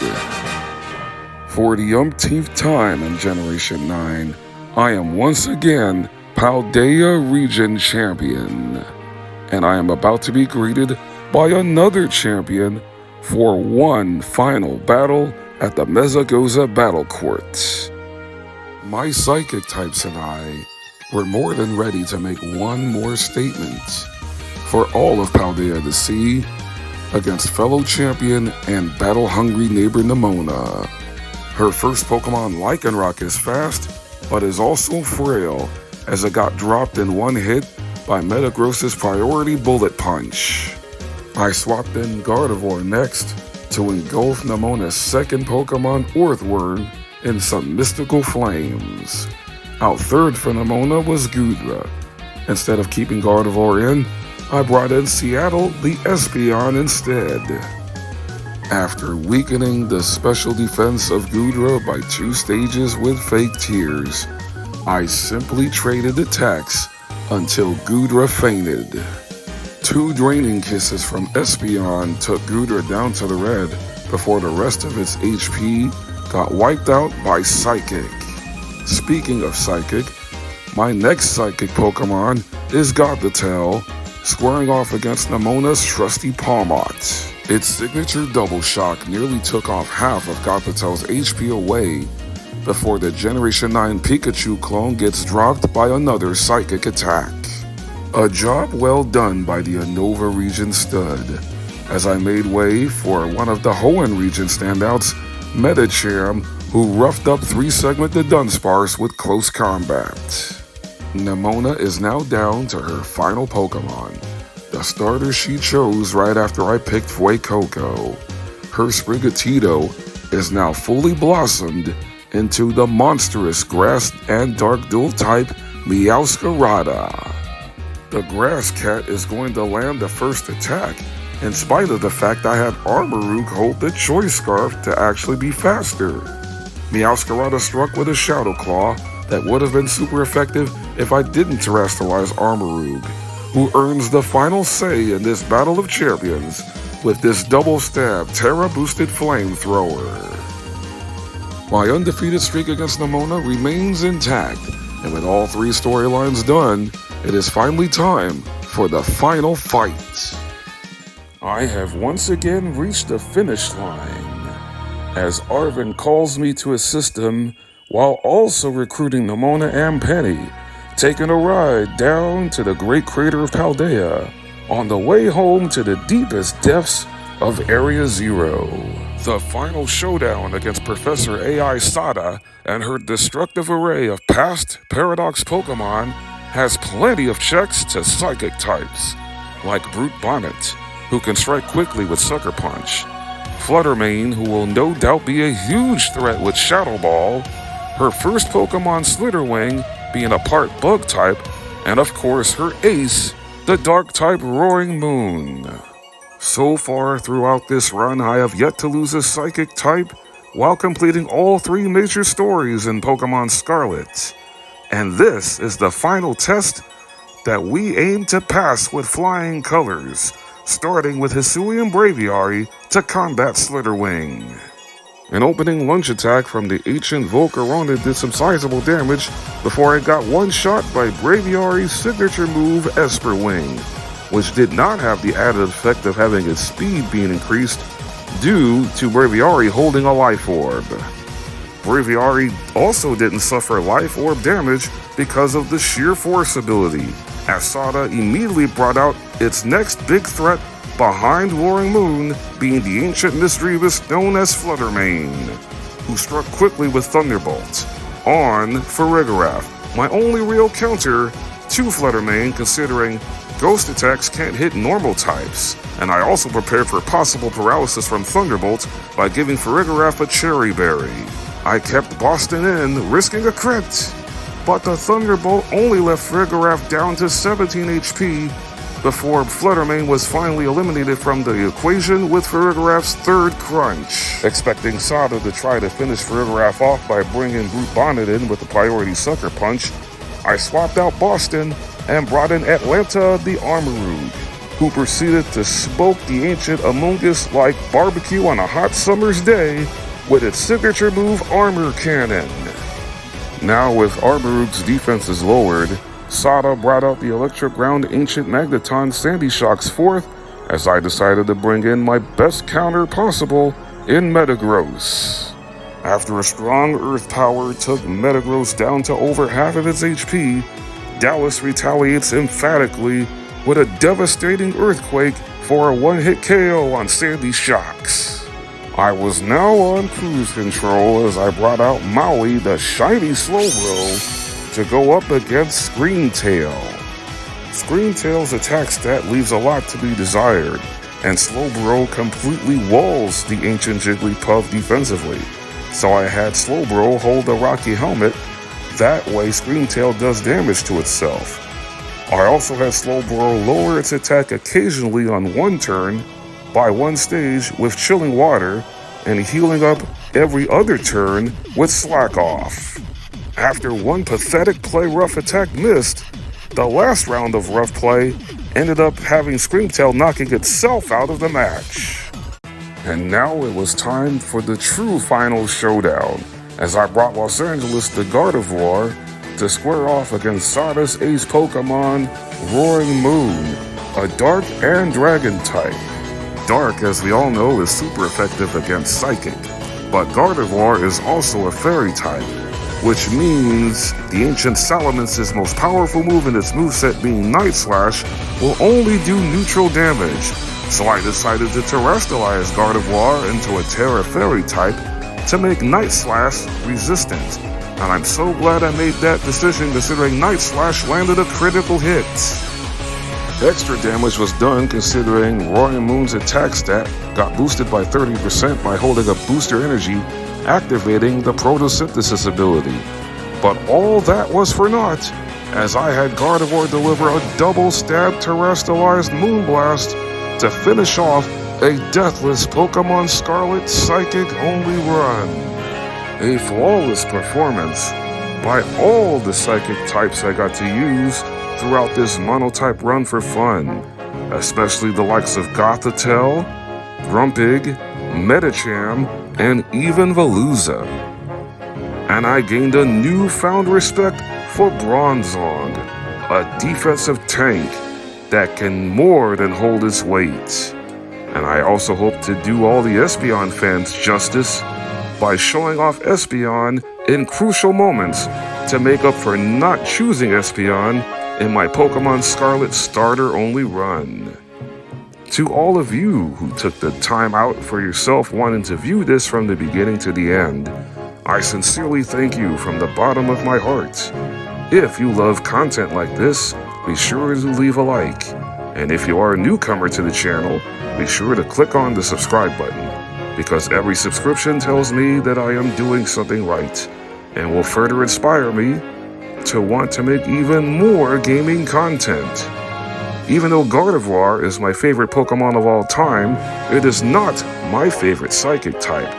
For the umpteenth time in Generation 9, I am once again Paldea Region Champion, and I am about to be greeted by another champion for one final battle at the Mesagoza Battle Court. My Psychic types and I were more than ready to make one more statement for all of Paldea to see against fellow champion and battle-hungry neighbor Nemona. Her first Pokemon Lycanroc is fast, but is also frail, as it got dropped in one hit by Metagross's Priority Bullet Punch. I swapped in Gardevoir next to engulf Nemona's second Pokemon, Orthworm, in some mystical flames. Out third for Nemona was Goodra. Instead of keeping Gardevoir in, I brought in Seattle the Espeon instead. After weakening the special defense of Goodra by 2 stages with Fake Tears, I simply traded attacks until Goodra fainted. 2 Draining Kisses from Espeon took Goodra down to the red before the rest of its HP got wiped out by Psychic. Speaking of Psychic, my next Psychic Pokemon is Gothitelle, squaring off against Nemona's trusty Palmot. Its signature Double Shock nearly took off half of Gothitelle's HP away before the Generation 9 Pikachu clone gets dropped by another Psychic attack. A job well done by the Unova region stud, as I made way for one of the Hoenn region standouts, Medicham, who roughed up 3-segmented Dunsparce with close combat. Nemona is now down to her final Pokemon, the starter she chose right after I picked Fuecoco. Her Sprigatito is now fully blossomed into the monstrous Grass and Dark Dual type Meowscarada. The Grass Cat is going to land the first attack, in spite of the fact I had Armarook hold the Choice Scarf to actually be faster. Meowscarada struck with a Shadow Claw that would have been super effective if I didn't terrestrialize Armarook, who earns the final say in this Battle of Champions with this double stab Tera boosted flamethrower. My undefeated streak against Nemona remains intact, and with all three storylines done, it is finally time for the final fight. I have once again reached the finish line, as Arvin calls me to assist him while also recruiting Nemona and Penny, taking a ride down to the great crater of Paldea, on the way home to the deepest depths of Area Zero. The final showdown against Professor AI Sada and her destructive array of past Paradox Pokémon has plenty of checks to Psychic types, like Brute Bonnet, who can strike quickly with Sucker Punch, Fluttermane, who will no doubt be a huge threat with Shadow Ball, her first Pokémon Slitherwing being a part Bug type, and of course her ace, the Dark type Roaring Moon. So far throughout this run, I have yet to lose a Psychic type while completing all three major stories in Pokémon Scarlet. And this is the final test that we aim to pass with flying colors, starting with Hisuian Braviary to combat Slitherwing. An opening lunge attack from the ancient Volcarona did some sizable damage before it got one-shot by Braviary's signature move Esper Wing, which did not have the added effect of having its speed being increased due to Braviary holding a Life Orb. Braviary also didn't suffer Life Orb damage because of the Sheer Force ability, as Sada immediately brought out its next big threat behind Roaring Moon, being the ancient mischievous known as Fluttermane, who struck quickly with Thunderbolt on Farigiraf, my only real counter to Fluttermane, considering Ghost attacks can't hit normal types, and I also prepared for possible paralysis from Thunderbolt by giving Farigiraf a Cherry Berry. I kept Boston in, risking a crit, but the Thunderbolt only left Farigiraf down to 17 HP before Fluttermane was finally eliminated from the equation with Farigiraf's third crunch. Expecting Sada to try to finish Farigiraf off by bringing Brute Bonnet in with a priority Sucker Punch, I swapped out Boston and brought in Atlanta the Armarook, who proceeded to smoke the ancient Among Us like barbecue on a hot summer's day with its signature move Armor Cannon. Now with Armarook's defenses lowered, Sada brought out the Electric Ground Ancient Magneton Sandy Shock's fourth, as I decided to bring in my best counter possible in Metagross. After a strong Earth Power took Metagross down to over half of its HP, Dallas retaliates emphatically with a devastating Earthquake for a one-hit KO on Sandy Shocks. I was now on cruise control as I brought out Maui the shiny Slowbro to go up against Screamtail. Screamtail's attack stat leaves a lot to be desired, and Slowbro completely walls the ancient Jigglypuff defensively, so I had Slowbro hold the Rocky Helmet. That way Screamtail does damage to itself. I also had Slowbro lower its attack occasionally on one turn by one stage with Chilling Water, and healing up every other turn with Slack Off. After one pathetic play rough attack missed, the last round of rough play ended up having Screamtail knocking itself out of the match. And now it was time for the true final showdown, as I brought Los Angeles to Gardevoir to square off against Sada's ace Pokemon, Roaring Moon, a Dark and Dragon type. Dark, as we all know, is super effective against Psychic, but Gardevoir is also a Fairy type, which means the ancient Salamence's most powerful move in its moveset, being Night Slash, will only do neutral damage, so I decided to terrestrialize Gardevoir into a Tera Fairy type to make Night Slash resistant, and I'm so glad I made that decision considering Night Slash landed a critical hit. Extra damage was done considering Roaring Moon's attack stat got boosted by 30% by holding a booster energy activating the photosynthesis ability. But all that was for naught, as I had Gardevoir deliver a double-stab terrestrialized Moonblast to finish off a deathless Pokémon Scarlet Psychic-only run. A flawless performance by all the Psychic types I got to use throughout this Monotype run for fun, especially the likes of Gothitelle, Grumpig, Medicham, and even Veluza. And I gained a newfound respect for Bronzong, a defensive tank that can more than hold its weight. And I also hope to do all the Espeon fans justice by showing off Espeon in crucial moments to make up for not choosing Espeon in my Pokémon Scarlet starter-only run. To all of you who took the time out for yourself wanting to view this from the beginning to the end, I sincerely thank you from the bottom of my heart. If you love content like this, be sure to leave a like. And if you are a newcomer to the channel, be sure to click on the subscribe button, because every subscription tells me that I am doing something right and will further inspire me to want to make even more gaming content. Even though Gardevoir is my favorite Pokemon of all time, it is not my favorite Psychic type.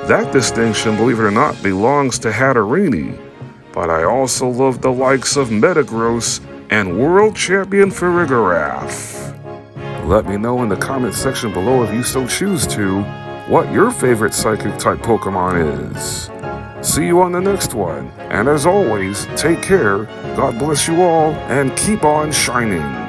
That distinction, believe it or not, belongs to Hatterene. But I also love the likes of Metagross and World Champion Farigiraf. Let me know in the comment section below, if you so choose to, what your favorite Psychic type Pokemon is. See you on the next one, and as always, take care, God bless you all, and keep on shining.